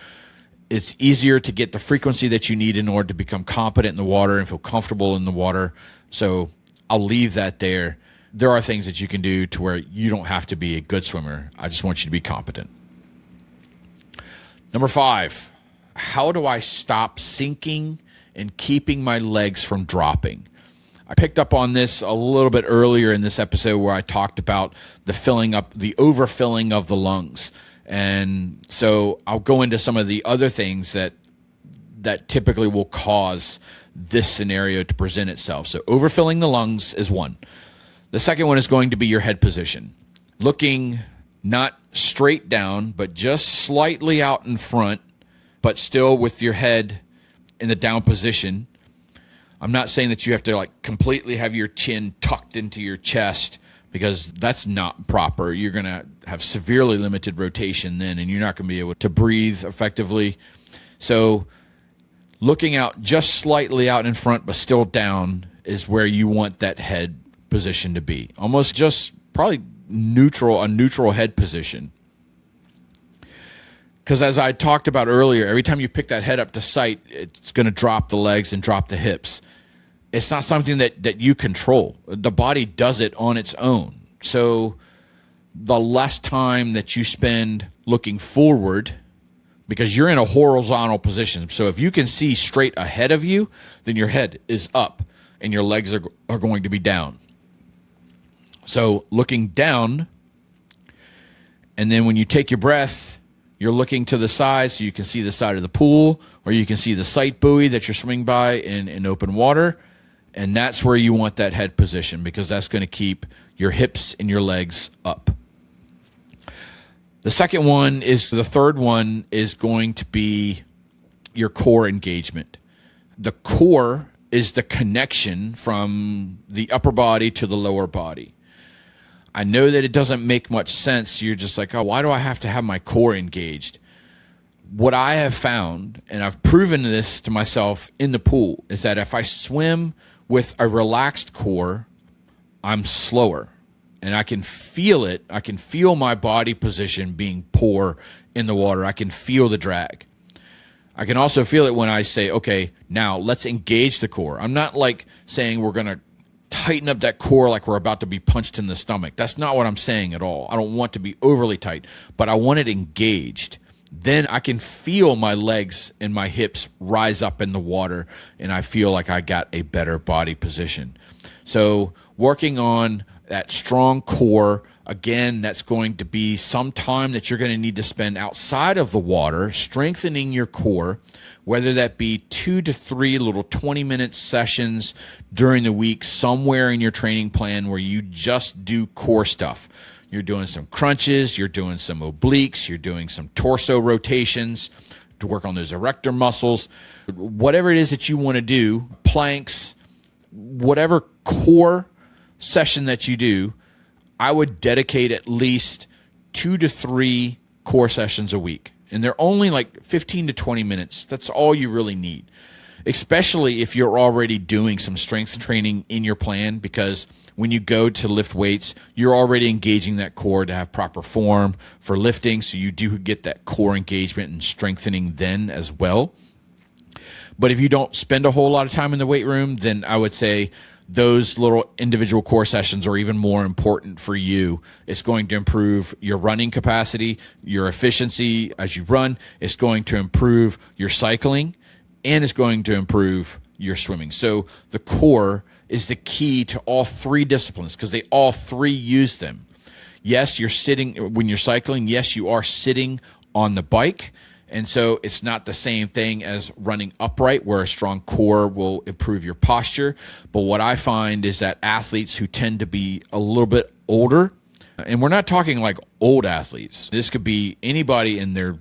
It's easier to get the frequency that you need in order to become competent in the water and feel comfortable in the water. So I'll leave that there. There are things that you can do to where you don't have to be a good swimmer. I just want you to be competent. Number 5, how do I stop sinking and keeping my legs from dropping? I picked up on this a little bit earlier in this episode where I talked about the overfilling of the lungs. And so I'll go into some of the other things that typically will cause this scenario to present itself. So overfilling the lungs is one. The second one is going to be your head position. Looking not straight down, but just slightly out in front, but still with your head in the down position. I'm not saying that you have to like completely have your chin tucked into your chest, because that's not proper. You're going to have severely limited rotation then, and you're not going to be able to breathe effectively. So looking out just slightly out in front but still down is where you want that head position to be. Almost just probably neutral, a neutral head position. Because as I talked about earlier, every time you pick that head up to sight, it's going to drop the legs and drop the hips. It's not something that you control. The body does it on its own. So the less time that you spend looking forward, because you're in a horizontal position. So if you can see straight ahead of you, then your head is up and your legs are going to be down. So looking down, and then when you take your breath, you're looking to the side so you can see the side of the pool, or you can see the sight buoy that you're swimming by in open water. And that's where you want that head position, because that's going to keep your hips and your legs up. The third one is going to be your core engagement. The core is the connection from the upper body to the lower body. I know that it doesn't make much sense. You're just like, oh, why do I have to have my core engaged? What I have found, and I've proven this to myself in the pool, is that if I swim with a relaxed core, I'm slower. And I can feel it. I can feel my body position being poor in the water. I can feel the drag. I can also feel it when I say, okay, now let's engage the core. I'm not like saying we're going to tighten up that core like we're about to be punched in the stomach. That's not what I'm saying at all. I don't want to be overly tight, but I want it engaged. Then I can feel my legs and my hips rise up in the water, and I feel like I got a better body position. So working on that strong core, again, that's going to be some time that you're going to need to spend outside of the water, strengthening your core, whether that be 2 to 3 little 20-minute sessions during the week somewhere in your training plan where you just do core stuff. You're doing some crunches, you're doing some obliques, you're doing some torso rotations to work on those erector muscles. Whatever it is that you want to do, planks, whatever core session that you do, I would dedicate at least 2 to 3 core sessions a week. And they're only like 15 to 20 minutes. That's all you really need, especially if you're already doing some strength training in your plan, because when you go to lift weights, you're already engaging that core to have proper form for lifting. So you do get that core engagement and strengthening then as well. But if you don't spend a whole lot of time in the weight room, then I would say those little individual core sessions are even more important for you. It's going to improve your running capacity, your efficiency as you run. It's going to improve your cycling, and it's going to improve your swimming. So the core is the key to all 3 disciplines, because they all 3 use them. Yes, you're sitting when you're cycling. Yes, you are sitting on the bike. And so it's not the same thing as running upright, where a strong core will improve your posture. But what I find is that athletes who tend to be a little bit older, and we're not talking like old athletes. This could be anybody in their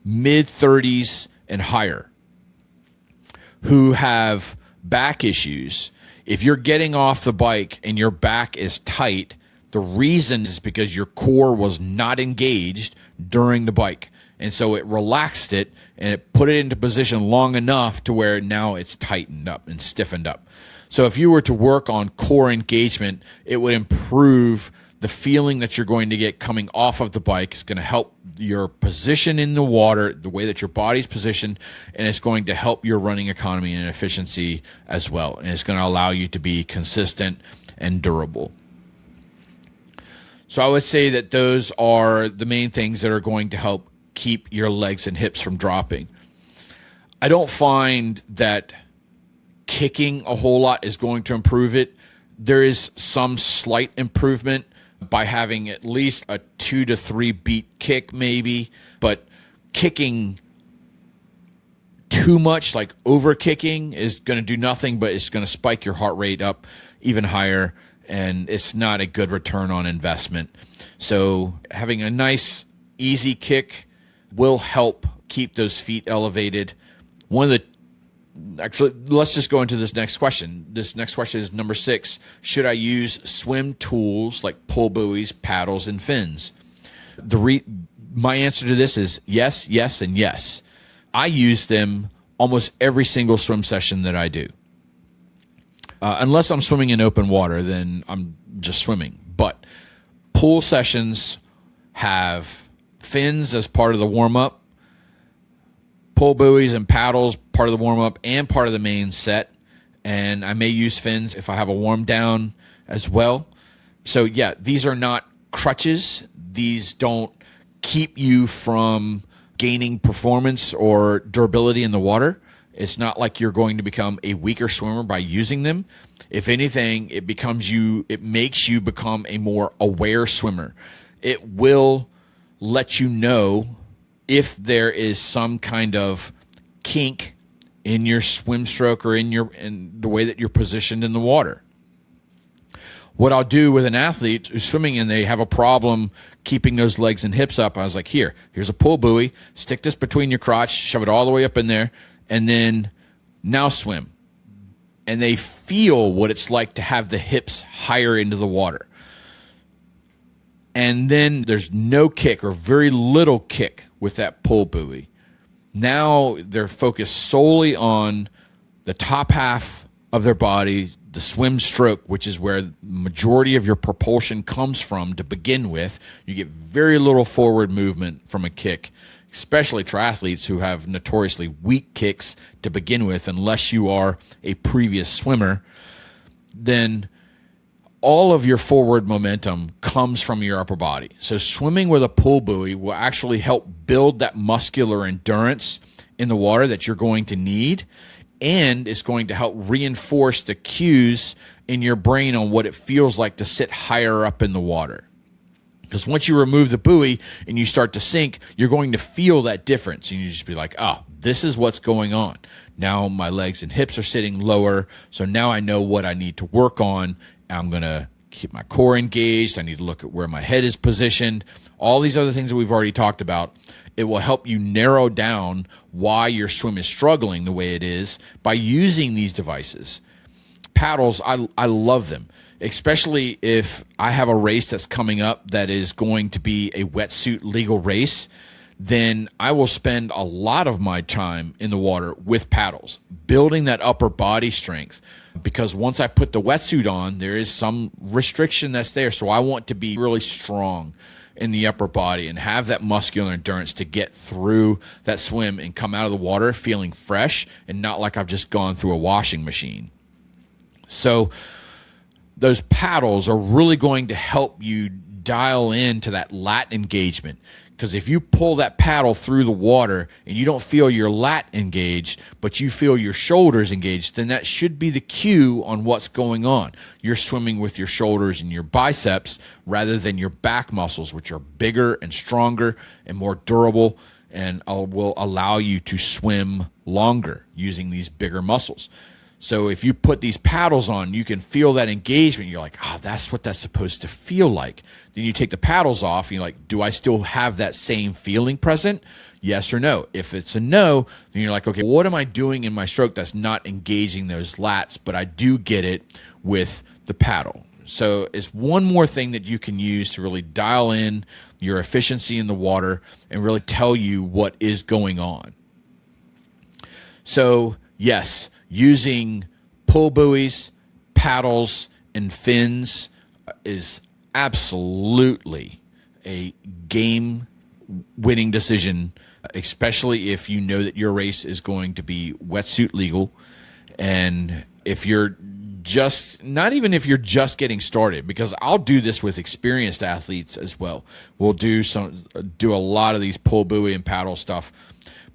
mid-30s and higher who have back issues. If you're getting off the bike and your back is tight, the reason is because your core was not engaged during the bike. And so it relaxed it and it put it into position long enough to where now it's tightened up and stiffened up. So if you were to work on core engagement, it would improve the feeling that you're going to get coming off of the bike. It's going to help your position in the water, the way that your body's positioned, and it's going to help your running economy and efficiency as well. And it's going to allow you to be consistent and durable. So I would say that those are the main things that are going to help keep your legs and hips from dropping. I don't find that kicking a whole lot is going to improve it. There is some slight improvement by having at least a 2 to 3 beat kick maybe, but kicking too much, like over kicking, is going to do nothing, but it's going to spike your heart rate up even higher, and it's not a good return on investment. So having a nice easy kick will help keep those feet elevated. One of the actually, let's just go into this next question. This next question is number 6. Should I use swim tools like pull buoys, paddles, and fins? My answer to this is yes, yes, and yes. I use them almost every single swim session that I do. Unless I'm swimming in open water, then I'm just swimming. But pool sessions have fins as part of the warm-up, pull buoys and paddles part of the warm-up and part of the main set, and I may use fins if I have a warm down as well. So yeah, these are not crutches. These don't keep you from gaining performance or durability in the water. It's not like you're going to become a weaker swimmer by using them. If anything, it makes you become a more aware swimmer. It will let you know if there is some kind of kink in your swim stroke or in the way that you're positioned in the water. What I'll do with an athlete who's swimming and they have a problem keeping those legs and hips up, I was like, here's a pull buoy, stick this between your crotch, shove it all the way up in there, and then now swim. And they feel what it's like to have the hips higher into the water. And then there's no kick or very little kick with that pull buoy. Now they're focused solely on the top half of their body, the swim stroke, which is where the majority of your propulsion comes from to begin with. You get very little forward movement from a kick, especially triathletes who have notoriously weak kicks to begin with, unless you are a previous swimmer. Then all of your forward momentum comes from your upper body. So swimming with a pull buoy will actually help build that muscular endurance in the water that you're going to need, and it's going to help reinforce the cues in your brain on what it feels like to sit higher up in the water. Because once you remove the buoy and you start to sink, you're going to feel that difference. And you just be like, oh, this is what's going on. Now my legs and hips are sitting lower, so now I know what I need to work on. I'm going to keep my core engaged. I need to look at where my head is positioned. All these other things that we've already talked about. It will help you narrow down why your swim is struggling the way it is by using these devices. Paddles, I love them, especially if I have a race that's coming up that is going to be a wetsuit legal race. Then I will spend a lot of my time in the water with paddles, building that upper body strength. Because once I put the wetsuit on, there is some restriction that's there. So I want to be really strong in the upper body and have that muscular endurance to get through that swim and come out of the water feeling fresh and not like I've just gone through a washing machine. So those paddles are really going to help you dial into that lat engagement. Because if you pull that paddle through the water and you don't feel your lat engaged, but you feel your shoulders engaged, then that should be the cue on what's going on. You're swimming with your shoulders and your biceps rather than your back muscles, which are bigger and stronger and more durable and will allow you to swim longer using these bigger muscles. So if you put these paddles on, you can feel that engagement. You're like, oh, that's what that's supposed to feel like. Then you take the paddles off, and you're like, do I still have that same feeling present? Yes or no. If it's a no, then you're like, okay, what am I doing in my stroke that's not engaging those lats, but I do get it with the paddle? So it's one more thing that you can use to really dial in your efficiency in the water and really tell you what is going on. So yes, using pull buoys, paddles, and fins is absolutely a game-winning decision, especially if you know that your race is going to be wetsuit legal. And if you're not even if you're just getting started, because I'll do this with experienced athletes as well. We'll do a lot of these pull buoy and paddle stuff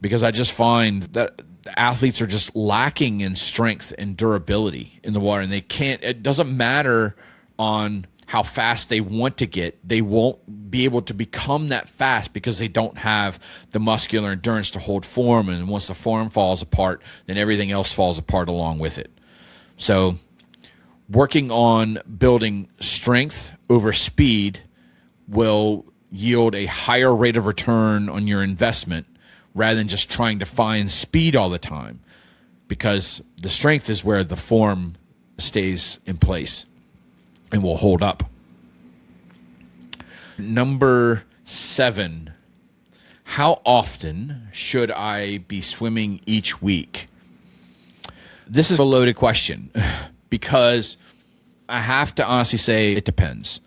because I just find that athletes are just lacking in strength and durability in the water, and it doesn't matter on how fast they want to get. They won't be able to become that fast because they don't have the muscular endurance to hold form, and once the form falls apart, then everything else falls apart along with it. So working on building strength over speed will yield a higher rate of return on your investment rather than just trying to find speed all the time. because the strength is where the form stays in place and will hold up. Number 7, how often should I be swimming each week? This is a loaded question because I have to honestly say it depends.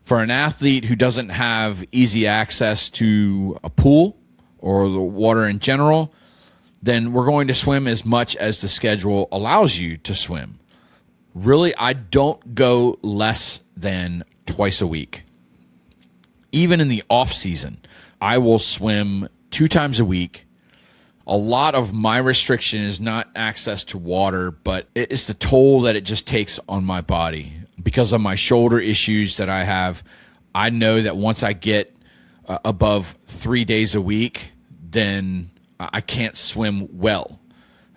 For an athlete who doesn't have easy access to a pool or the water in general, then we're going to swim as much as the schedule allows you to swim. Really, I don't go less than twice a week. Even in the off season, I will swim 2 times a week. A lot of my restriction is not access to water, but it's the toll that it just takes on my body. Because of my shoulder issues that I have, I know that once I get above 3 days a week, then I can't swim well.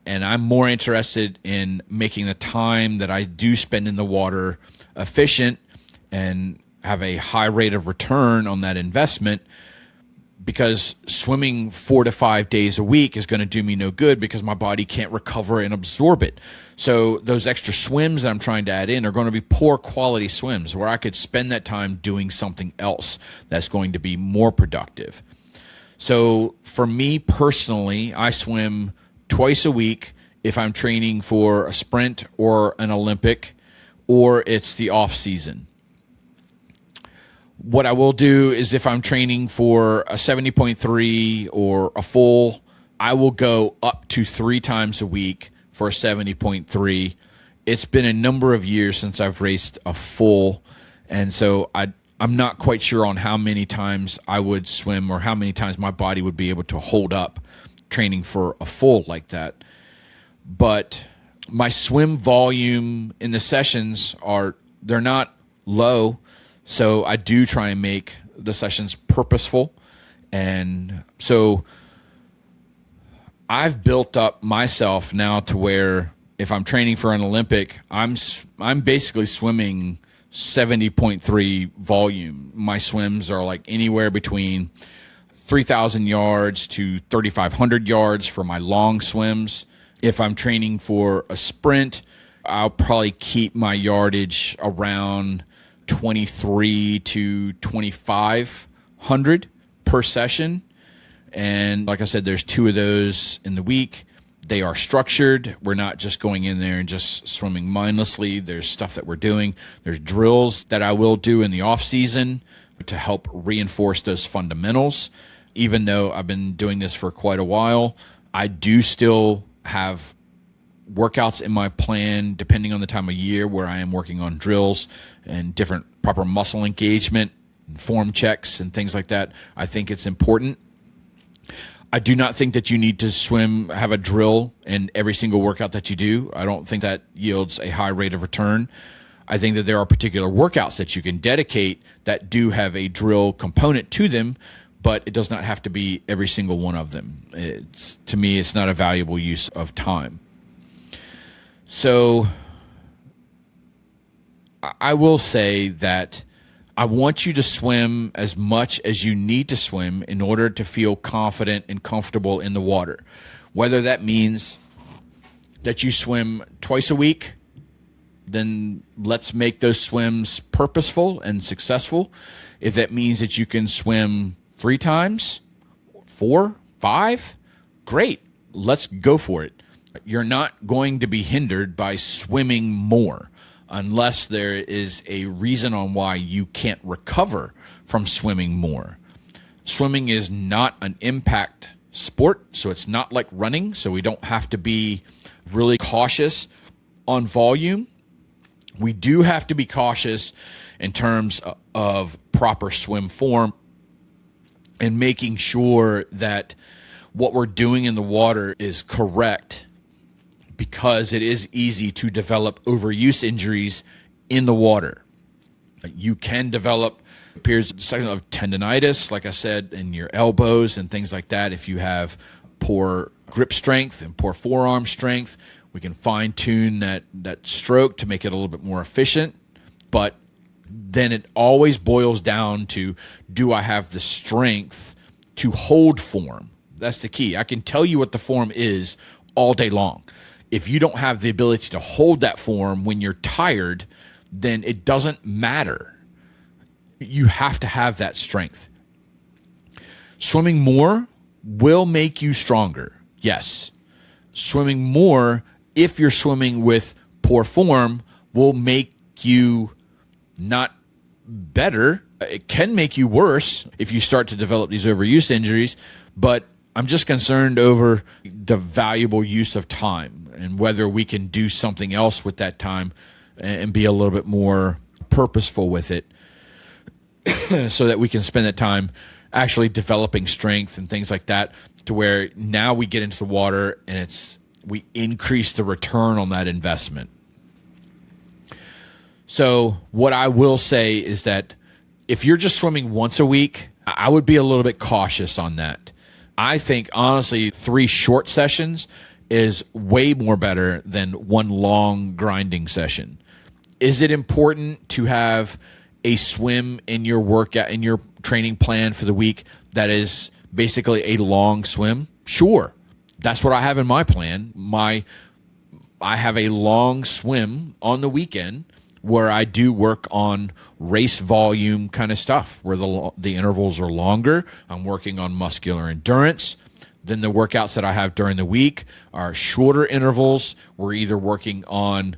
And I'm more interested in making the time that I do spend in the water efficient and have a high rate of return on that investment, because swimming 4 to 5 days a week is going to do me no good because my body can't recover and absorb it. So those extra swims that I'm trying to add in are going to be poor quality swims where I could spend that time doing something else that's going to be more productive. So for me personally, I swim twice a week if I'm training for a sprint or an Olympic, or it's the off season. What I will do is if I'm training for a 70.3 or a full, I will go up to 3 times a week for a 70.3. It's been a number of years since I've raced a full, and so I'm not quite sure on how many times I would swim or how many times my body would be able to hold up training for a full like that. But my swim volume in the sessions they're not low. So I do try and make the sessions purposeful. And so I've built up myself now to where if I'm training for an Olympic, I'm basically swimming 70.3 volume. My swims are like anywhere between 3,000 yards to 3,500 yards for my long swims. If I'm training for a sprint, I'll probably keep my yardage around 23 to 2,500 per session. And like I said, there's 2 of those in the week. They are structured. We're not just going in there and just swimming mindlessly. There's stuff that we're doing. There's drills that I will do in the off season to help reinforce those fundamentals. Even though I've been doing this for quite a while, I do still have workouts in my plan depending on the time of year where I am working on drills and different proper muscle engagement and form checks and things like that. I think it's important. I do not think that you need to have a drill in every single workout that you do. I don't think that yields a high rate of return. I think that there are particular workouts that you can dedicate that do have a drill component to them, but it does not have to be every single one of them. To me, it's not a valuable use of time. So I will say that I want you to swim as much as you need to swim in order to feel confident and comfortable in the water. Whether that means that you swim twice a week, then let's make those swims purposeful and successful. If that means that you can swim 3 times, 4, 5, great. Let's go for it. You're not going to be hindered by swimming more unless there is a reason on why you can't recover from swimming more. Swimming is not an impact sport, so it's not like running, so we don't have to be really cautious on volume. We do have to be cautious in terms of proper swim form and making sure that what we're doing in the water is correct, because it is easy to develop overuse injuries in the water. You can develop periods of tendonitis, like I said, in your elbows and things like that. If you have poor grip strength and poor forearm strength, we can fine tune that stroke to make it a little bit more efficient. But then it always boils down to, do I have the strength to hold form? That's the key. I can tell you what the form is all day long. If you don't have the ability to hold that form when you're tired, then it doesn't matter. You have to have that strength. Swimming more will make you stronger. Yes. Swimming more, if you're swimming with poor form, will make you not better. It can make you worse if you start to develop these overuse injuries, but I'm just concerned over the valuable use of time and whether we can do something else with that time and be a little bit more purposeful with it so that we can spend that time actually developing strength and things like that, to where now we get into the water and we increase the return on that investment. So what I will say is that if you're just swimming once a week, I would be a little bit cautious on that. I think, honestly, 3 short sessions is way more better than 1 long grinding session. Is it important to have a swim in your workout, in your training plan for the week that is basically a long swim? Sure. That's what I have in my plan. I have a long swim on the weekend where I do work on race volume kind of stuff, where the intervals are longer. I'm working on muscular endurance. Then the workouts that I have during the week are shorter intervals. We're either working on,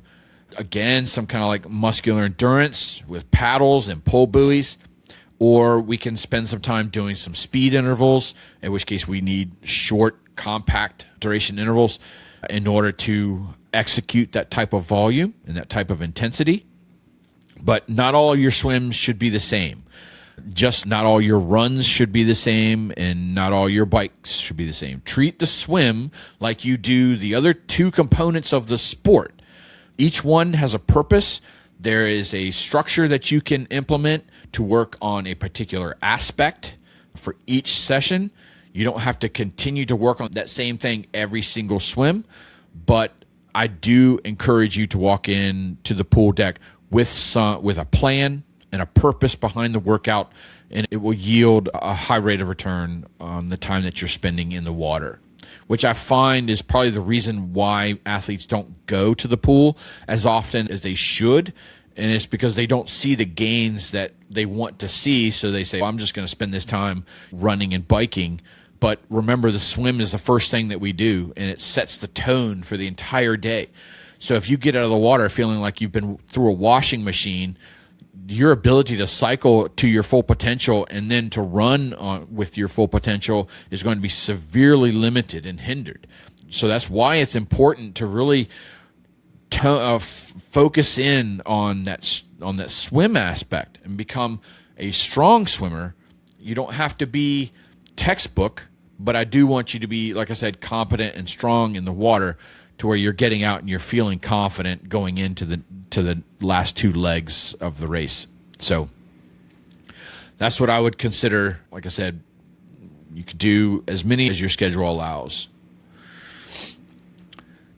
again, some kind of like muscular endurance with paddles and pull buoys, or we can spend some time doing some speed intervals, in which case we need short, compact duration intervals in order to execute that type of volume and that type of intensity. But not all your swims should be the same. Just not all your runs should be the same, and not all your bikes should be the same. Treat the swim like you do the other 2 components of the sport. Each one has a purpose. There is a structure that you can implement to work on a particular aspect for each session. You don't have to continue to work on that same thing every single swim, but I do encourage you to walk in to the pool deck with a plan and a purpose behind the workout, and it will yield a high rate of return on the time that you're spending in the water, which I find is probably the reason why athletes don't go to the pool as often as they should. And it's because they don't see the gains that they want to see. So they say, well, I'm just going to spend this time running and biking. But remember, the swim is the first thing that we do, and it sets the tone for the entire day. So if you get out of the water feeling like you've been through a washing machine, your ability to cycle to your full potential and then to run with your full potential is going to be severely limited and hindered. So that's why it's important to really focus in on that swim aspect and become a strong swimmer. You don't have to be textbook, but I do want you to be, like I said, competent and strong in the water, to where you're getting out and you're feeling confident going into the last 2 legs of the race. So that's what I would consider. Like I said, you could do as many as your schedule allows.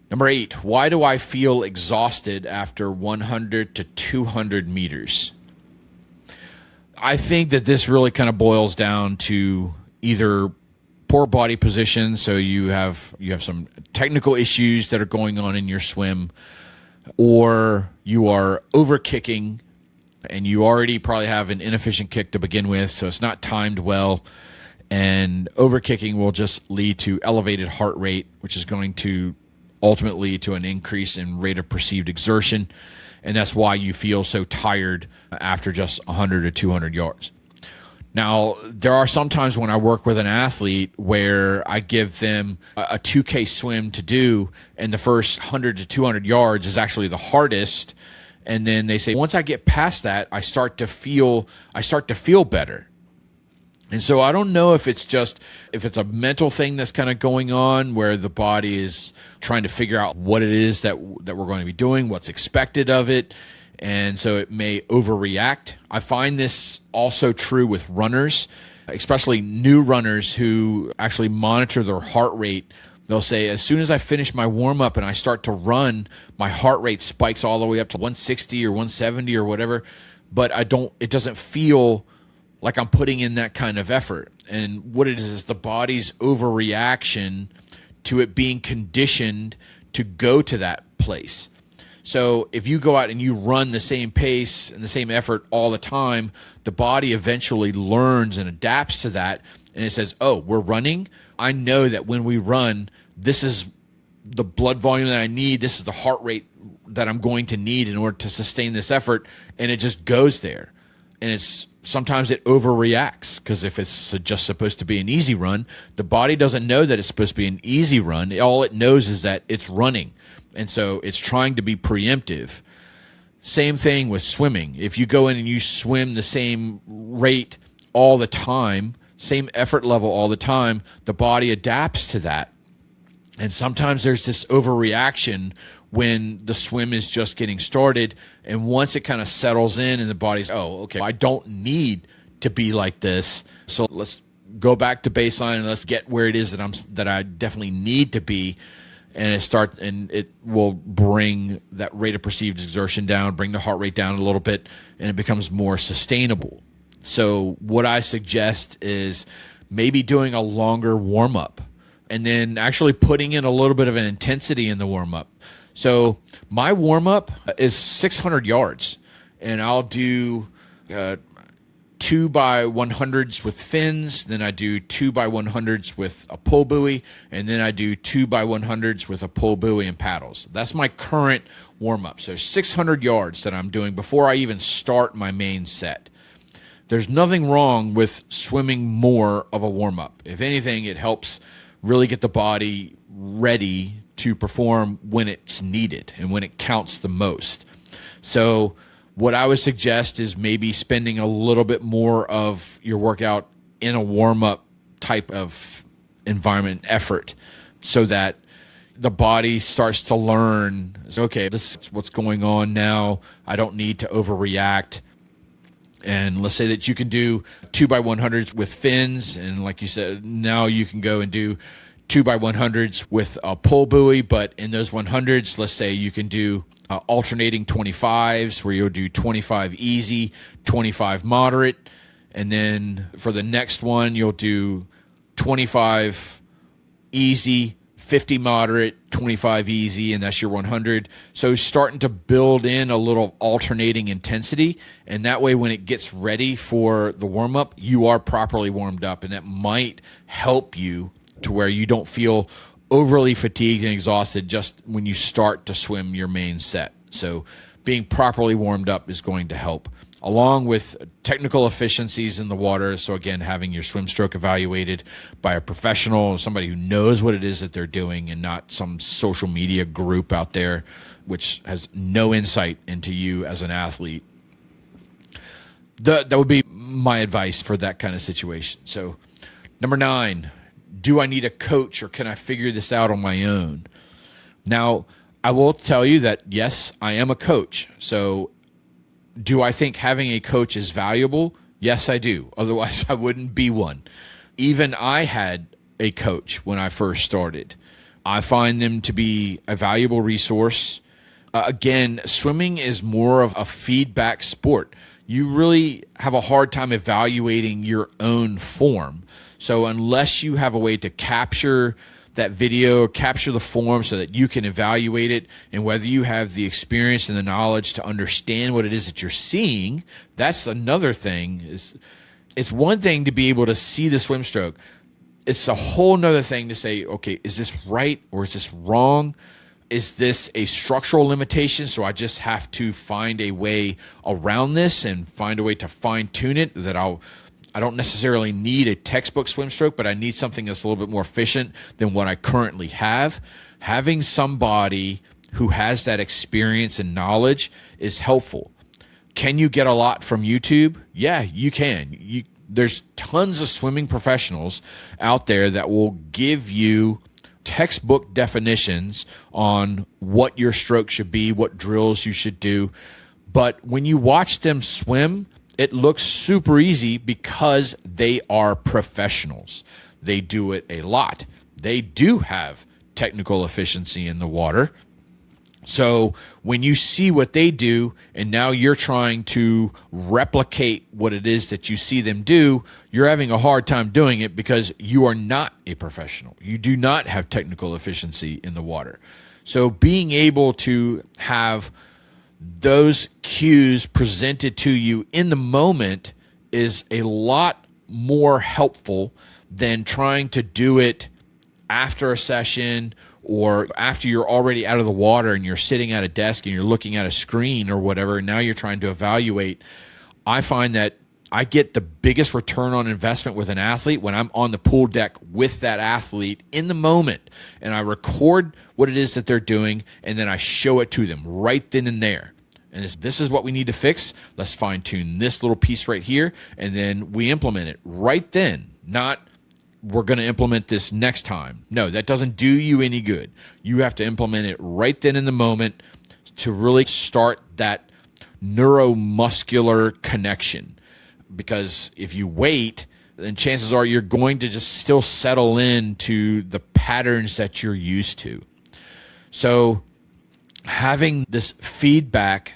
Number 8, why do I feel exhausted after 100 to 200 meters? I think that this really kind of boils down to either poor body position, so you have some technical issues that are going on in your swim, or you are over kicking and you already probably have an inefficient kick to begin with, so it's not timed well, and over kicking will just lead to elevated heart rate, which is going to ultimately lead to an increase in rate of perceived exertion, and that's why you feel so tired after just 100 or 200 yards. Now, there are some times when I work with an athlete where I give them a 2K swim to do, and the first 100 to 200 yards is actually the hardest. And then they say, once I get past that, I start to feel better. And so I don't know if it's a mental thing that's kind of going on, where the body is trying to figure out what it is that we're going to be doing, what's expected of it. And so it may overreact. I find this also true with runners, especially new runners who actually monitor their heart rate. They'll say, as soon as I finish my warm-up and I start to run, my heart rate spikes all the way up to 160 or 170 or whatever, but it doesn't feel like I'm putting in that kind of effort. And what it is the body's overreaction to it being conditioned to go to that place. So if you go out and you run the same pace and the same effort all the time, the body eventually learns and adapts to that. And it says, oh, we're running. I know that when we run, this is the blood volume that I need. This is the heart rate that I'm going to need in order to sustain this effort. And it just goes there. And sometimes it overreacts, because if it's just supposed to be an easy run, the body doesn't know that it's supposed to be an easy run. All it knows is that it's running. And so it's trying to be preemptive. Same thing with swimming. If you go in and you swim the same rate all the time, same effort level all the time, the body adapts to that. And sometimes there's this overreaction when the swim is just getting started. And once it kind of settles in and the body's, oh, okay, I don't need to be like this. So let's go back to baseline and let's get where it is that I definitely need to be. And it will bring that rate of perceived exertion down, bring the heart rate down a little bit, and it becomes more sustainable. So what I suggest is maybe doing a longer warm-up and then actually putting in a little bit of an intensity in the warm-up. So my warm-up is 600 yards, and I'll do 2x100s with fins, then I do 2x100s with a pull buoy, and then I do 2x100s with a pull buoy and paddles. That's my current warm-up. So 600 yards that I'm doing before I even start my main set. There's nothing wrong with swimming more of a warm-up. If anything, it helps really get the body ready to perform when it's needed and when it counts the most. So what I would suggest is maybe spending a little bit more of your workout in a warm-up type of environment effort, so that the body starts to learn, okay, this is what's going on now. I don't need to overreact. And let's say that you can do 2x100s with fins. And like you said, now you can go and do 2x100s with a pull buoy. But in those 100s, let's say you can do alternating 25s, where you'll do 25 easy, 25 moderate. And then for the next one, you'll do 25 easy, 50 moderate, 25 easy, and that's your 100. So starting to build in a little alternating intensity, and that way when it gets ready for the warm-up, you are properly warmed up, and that might help you to where you don't feel overly fatigued and exhausted just when you start to swim your main set. So being properly warmed up is going to help, along with technical efficiencies in the water. So again, having your swim stroke evaluated by a professional, somebody who knows what it is that they're doing, and not some social media group out there which has no insight into you as an athlete. That would be my advice for that kind of situation. So number 9, do I need a coach, or can I figure this out on my own? Now, I will tell you that, yes, I am a coach. So do I think having a coach is valuable? Yes, I do. Otherwise, I wouldn't be one. Even I had a coach when I first started. I find them to be a valuable resource. Again, swimming is more of a feedback sport. You really have a hard time evaluating your own form. So unless you have a way to capture that video, capture the form so that you can evaluate it, and whether you have the experience and the knowledge to understand what it is that you're seeing, that's another thing. It's one thing to be able to see the swim stroke. It's a whole nother thing to say, okay, is this right or is this wrong? Is this a structural limitation? So I just have to find a way around this and find a way to fine tune it, that I don't necessarily need a textbook swim stroke, but I need something that's a little bit more efficient than what I currently have. Having somebody who has that experience and knowledge is helpful. Can you get a lot from YouTube? Yeah, you can. There's tons of swimming professionals out there that will give you textbook definitions on what your stroke should be, what drills you should do. But when you watch them swim, it looks super easy because they are professionals. They do it a lot. They do have technical efficiency in the water. So when you see what they do and now you're trying to replicate what it is that you see them do, you're having a hard time doing it because you are not a professional. You do not have technical efficiency in the water. So being able to have those cues presented to you in the moment is a lot more helpful than trying to do it after a session or after you're already out of the water and you're sitting at a desk and you're looking at a screen or whatever, and now you're trying to evaluate. I find that I get the biggest return on investment with an athlete when I'm on the pool deck with that athlete in the moment, and I record what it is that they're doing, and then I show it to them right then and there. And this is what we need to fix. Let's fine tune this little piece right here, and then we implement it right then, not we're going to implement this next time. No, that doesn't do you any good. You have to implement it right then in the moment to really start that neuromuscular connection. Because if you wait, then chances are you're going to just still settle into the patterns that you're used to. So having this feedback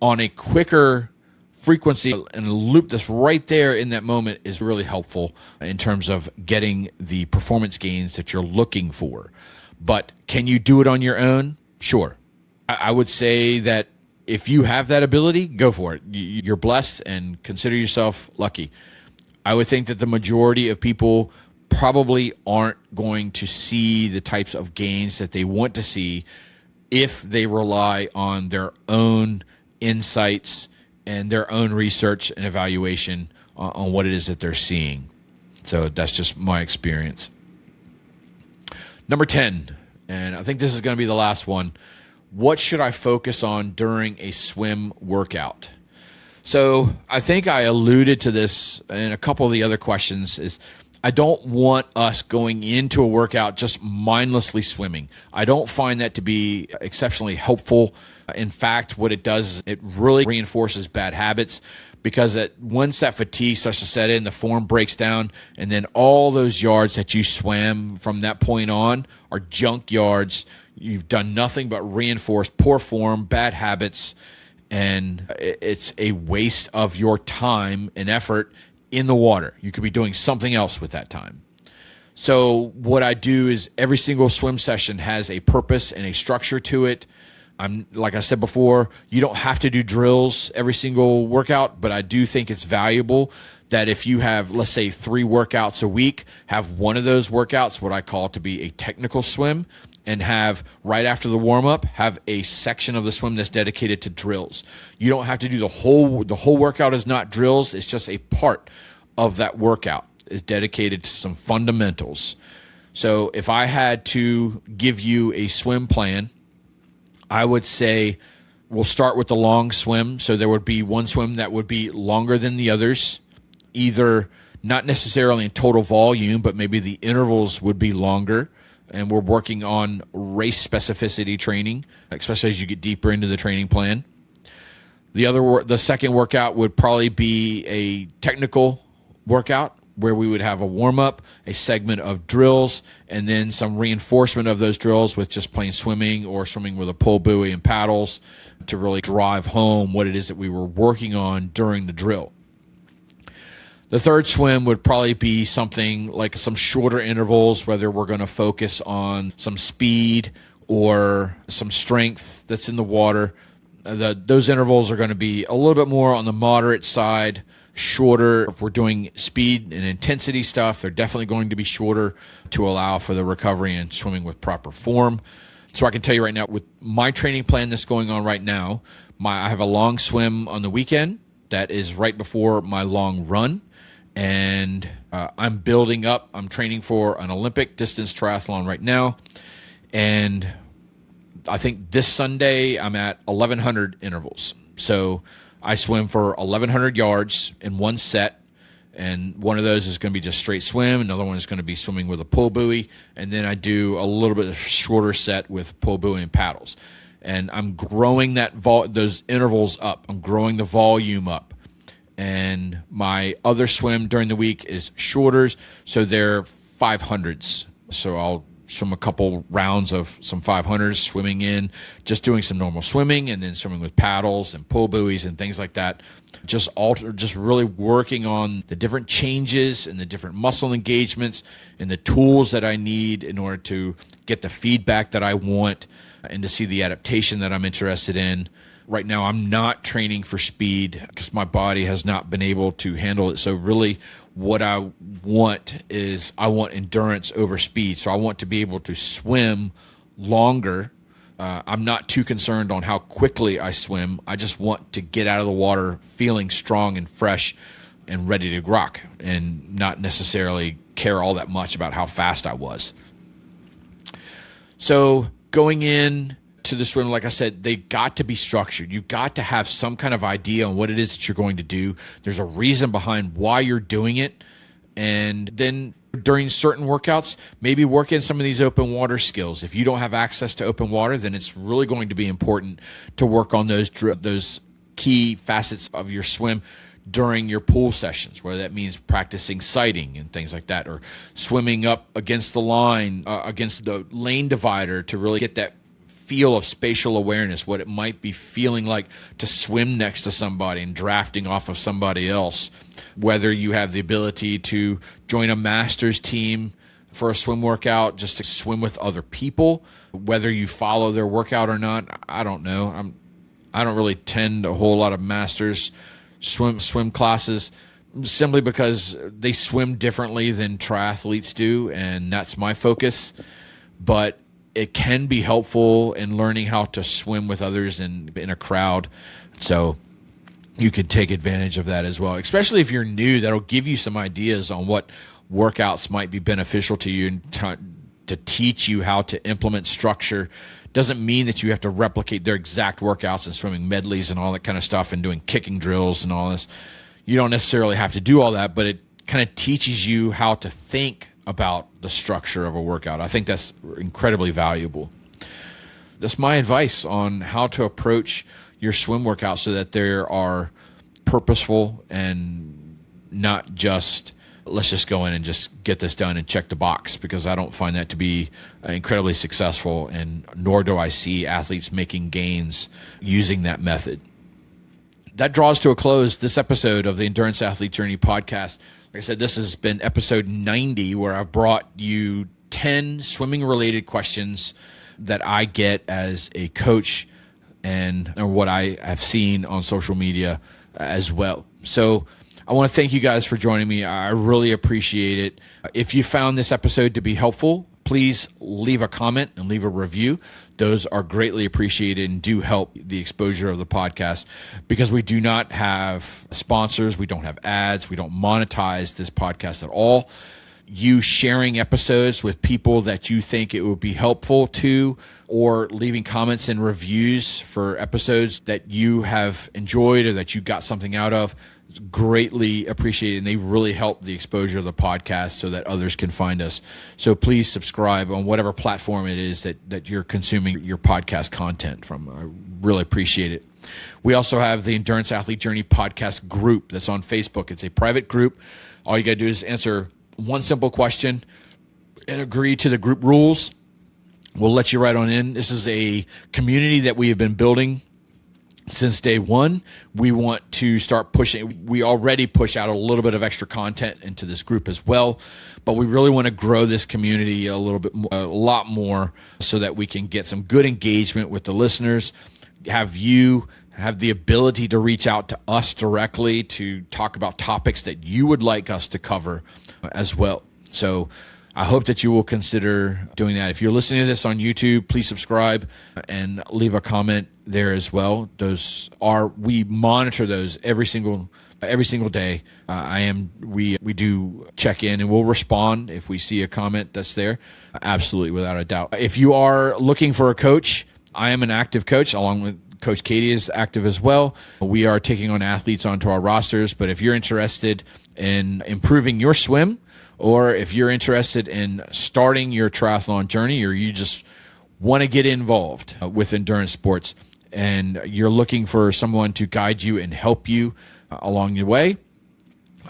on a quicker frequency and a loop that's right there in that moment is really helpful in terms of getting the performance gains that you're looking for. But can you do it on your own? Sure. I would say that if you have that ability, go for it. You're blessed and consider yourself lucky. I would think that the majority of people probably aren't going to see the types of gains that they want to see if they rely on their own insights and their own research and evaluation on what it is that they're seeing. So that's just my experience. Number 10, and I think this is going to be the last one. What should I focus on during a swim workout? So I think I alluded to this in a couple of the other questions. Is I don't want us going into a workout just mindlessly swimming. I don't find that to be exceptionally helpful. In fact, what it does is it really reinforces bad habits, because once that fatigue starts to set in, the form breaks down, and then all those yards that you swam from that point on are junk yards. You've done nothing but reinforce poor form, bad habits, and it's a waste of your time and effort in the water. You could be doing something else with that time. So what I do is every single swim session has a purpose and a structure to it. Like I said before, you don't have to do drills every single workout, but I do think it's valuable that if you have, let's say, 3 workouts a week, have one of those workouts, what I call to be a technical swim, and have right after the warm-up, have a section of the swim that's dedicated to drills. You don't have to do the whole workout is not drills. It's just a part of that workout is dedicated to some fundamentals. So if I had to give you a swim plan, I would say we'll start with the long swim. So there would be one swim that would be longer than the others, either not necessarily in total volume, but maybe the intervals would be longer. And we're working on race specificity training, especially as you get deeper into the training plan. The second workout would probably be a technical workout where we would have a warm-up, a segment of drills, and then some reinforcement of those drills with just plain swimming or swimming with a pull buoy and paddles to really drive home what it is that we were working on during the drill. The third swim would probably be something like some shorter intervals, whether we're going to focus on some speed or some strength that's in the water. Those intervals are going to be a little bit more on the moderate side, shorter. If we're doing speed and intensity stuff, they're definitely going to be shorter to allow for the recovery and swimming with proper form. So I can tell you right now, with my training plan that's going on right now, I have a long swim on the weekend that is right before my long run. And I'm building up. I'm training for an Olympic distance triathlon right now. And I think this Sunday I'm at 1,100 intervals. So I swim for 1,100 yards in one set. And one of those is going to be just straight swim. Another one is going to be swimming with a pull buoy. And then I do a little bit of shorter set with pull buoy and paddles. And I'm growing those intervals up. I'm growing the volume up. And my other swim during the week is shorter, so they're 500s. So I'll swim a couple rounds of some 500s, swimming in, just doing some normal swimming, and then swimming with paddles and pull buoys and things like that. Just really working on the different changes and the different muscle engagements and the tools that I need in order to get the feedback that I want and to see the adaptation that I'm interested in. Right now, I'm not training for speed because my body has not been able to handle it. So really what I want is I want endurance over speed. So I want to be able to swim longer. I'm not too concerned on how quickly I swim. I just want to get out of the water feeling strong and fresh and ready to rock and not necessarily care all that much about how fast I was. So going in to the swim, like I said, they got to be structured. You got to have some kind of idea on what it is that you're going to do. There's a reason behind why you're doing it. And then during certain workouts, maybe work in some of these open water skills. If you don't have access to open water, then it's really going to be important to work on those key facets of your swim during your pool sessions, whether that means practicing sighting and things like that, or swimming up against the line, against the lane divider to really get that feel of spatial awareness, what it might be feeling like to swim next to somebody and drafting off of somebody else. Whether you have the ability to join a master's team for a swim workout just to swim with other people, whether you follow their workout or not, I don't know. I don't really attend a whole lot of masters swim classes simply because they swim differently than triathletes do, and that's my focus. But it can be helpful in learning how to swim with others in a crowd. So you could take advantage of that as well, especially if you're new. That'll give you some ideas on what workouts might be beneficial to you and to teach you how to implement structure. Doesn't mean that you have to replicate their exact workouts and swimming medleys and all that kind of stuff and doing kicking drills and all this. You don't necessarily have to do all that, but it kind of teaches you how to think about the structure of a workout. I think that's incredibly valuable. That's my advice on how to approach your swim workout so that they are purposeful and not just, let's just go in and just get this done and check the box, because I don't find that to be incredibly successful, and nor do I see athletes making gains using that method. That draws to a close this episode of the Endurance Athlete Journey podcast. Like I said, this has been episode 90, where I've brought you 10 swimming-related questions that I get as a coach and what I have seen on social media as well. So I want to thank you guys for joining me. I really appreciate it. If you found this episode to be helpful, please leave a comment and leave a review. Those are greatly appreciated and do help the exposure of the podcast, because we do not have sponsors. We don't have ads. We don't monetize this podcast at all. You sharing episodes with people that you think it would be helpful to, or leaving comments and reviews for episodes that you have enjoyed or that you got something out of, greatly appreciated, and they really help the exposure of the podcast so that others can find us. So please subscribe on whatever platform it is that you're consuming your podcast content from. I really appreciate it. We also have the Endurance Athlete Journey podcast group that's on Facebook. It's a private group. All you got to do is answer one simple question and agree to the group rules. We'll let you right on in. This is a community that we have been building since day one. We want to start pushing. We already push out a little bit of extra content into this group as well, but we really want to grow this community a lot more so that we can get some good engagement with the listeners, have you have the ability to reach out to us directly to talk about topics that you would like us to cover as well. So I hope that you will consider doing that. If you're listening to this on YouTube, please subscribe and leave a comment there as well. We monitor those every single day. We do check in, and we'll respond if we see a comment that's there. Absolutely, without a doubt. If you are looking for a coach, I am an active coach, along with Coach Katie is active as well. We are taking on athletes onto our rosters, but if you're interested in improving your swim, or if you're interested in starting your triathlon journey, or you just want to get involved with endurance sports and you're looking for someone to guide you and help you along your way,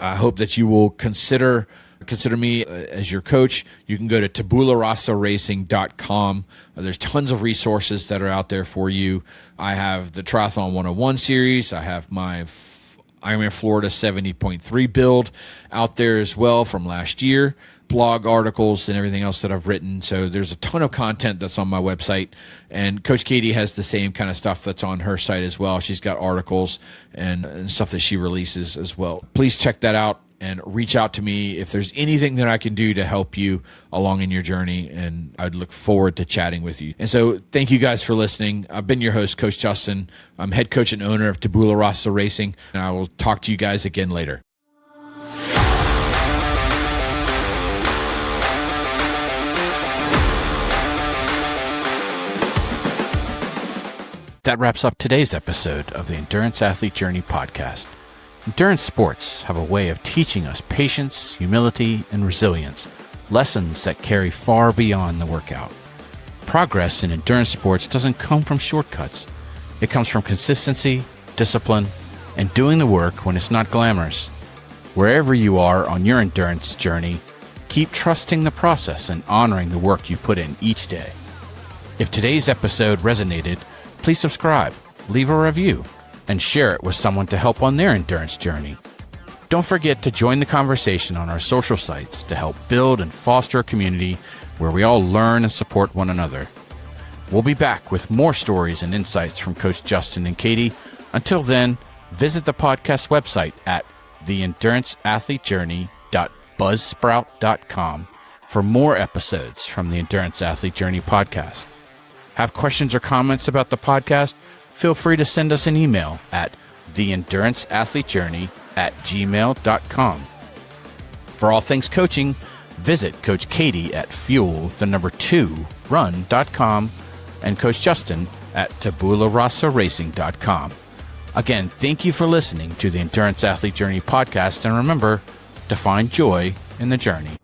I hope that you will consider consider me as your coach, you can go to tabularossaracing.com. There's tons of resources that are out there for you. I have the Triathlon 101 series. I have my Ironman Florida 70.3 build out there as well from last year, blog articles and everything else that I've written. So there's a ton of content that's on my website. And Coach Katie has the same kind of stuff that's on her site as well. She's got articles and stuff that she releases as well. Please check that out and reach out to me if there's anything that I can do to help you along in your journey. And I'd look forward to chatting with you. And so thank you guys for listening. I've been your host, Coach Justin. I'm head coach and owner of Tabula Rasa Racing. And I will talk to you guys again later. That wraps up today's episode of the Endurance Athlete Journey podcast. Endurance sports have a way of teaching us patience, humility, and resilience, lessons that carry far beyond the workout. Progress in endurance sports doesn't come from shortcuts. It comes from consistency, discipline, and doing the work when it's not glamorous. Wherever you are on your endurance journey, keep trusting the process and honoring the work you put in each day. If today's episode resonated, please subscribe, leave a review, and share it with someone to help on their endurance journey. Don't forget to join the conversation on our social sites to help build and foster a community where we all learn and support one another. We'll be back with more stories and insights from Coach Justin and Katie. Until then, visit the podcast website at theenduranceathletejourney.buzzsprout.com for more episodes from the Endurance Athlete Journey podcast. Have questions or comments about the podcast? Feel free to send us an email at theenduranceathletejourney@gmail.com. For all things coaching, visit Coach Katie at fuel2run.com and Coach Justin at tabularossaracing.com. Again, thank you for listening to the Endurance Athlete Journey podcast, and remember to find joy in the journey.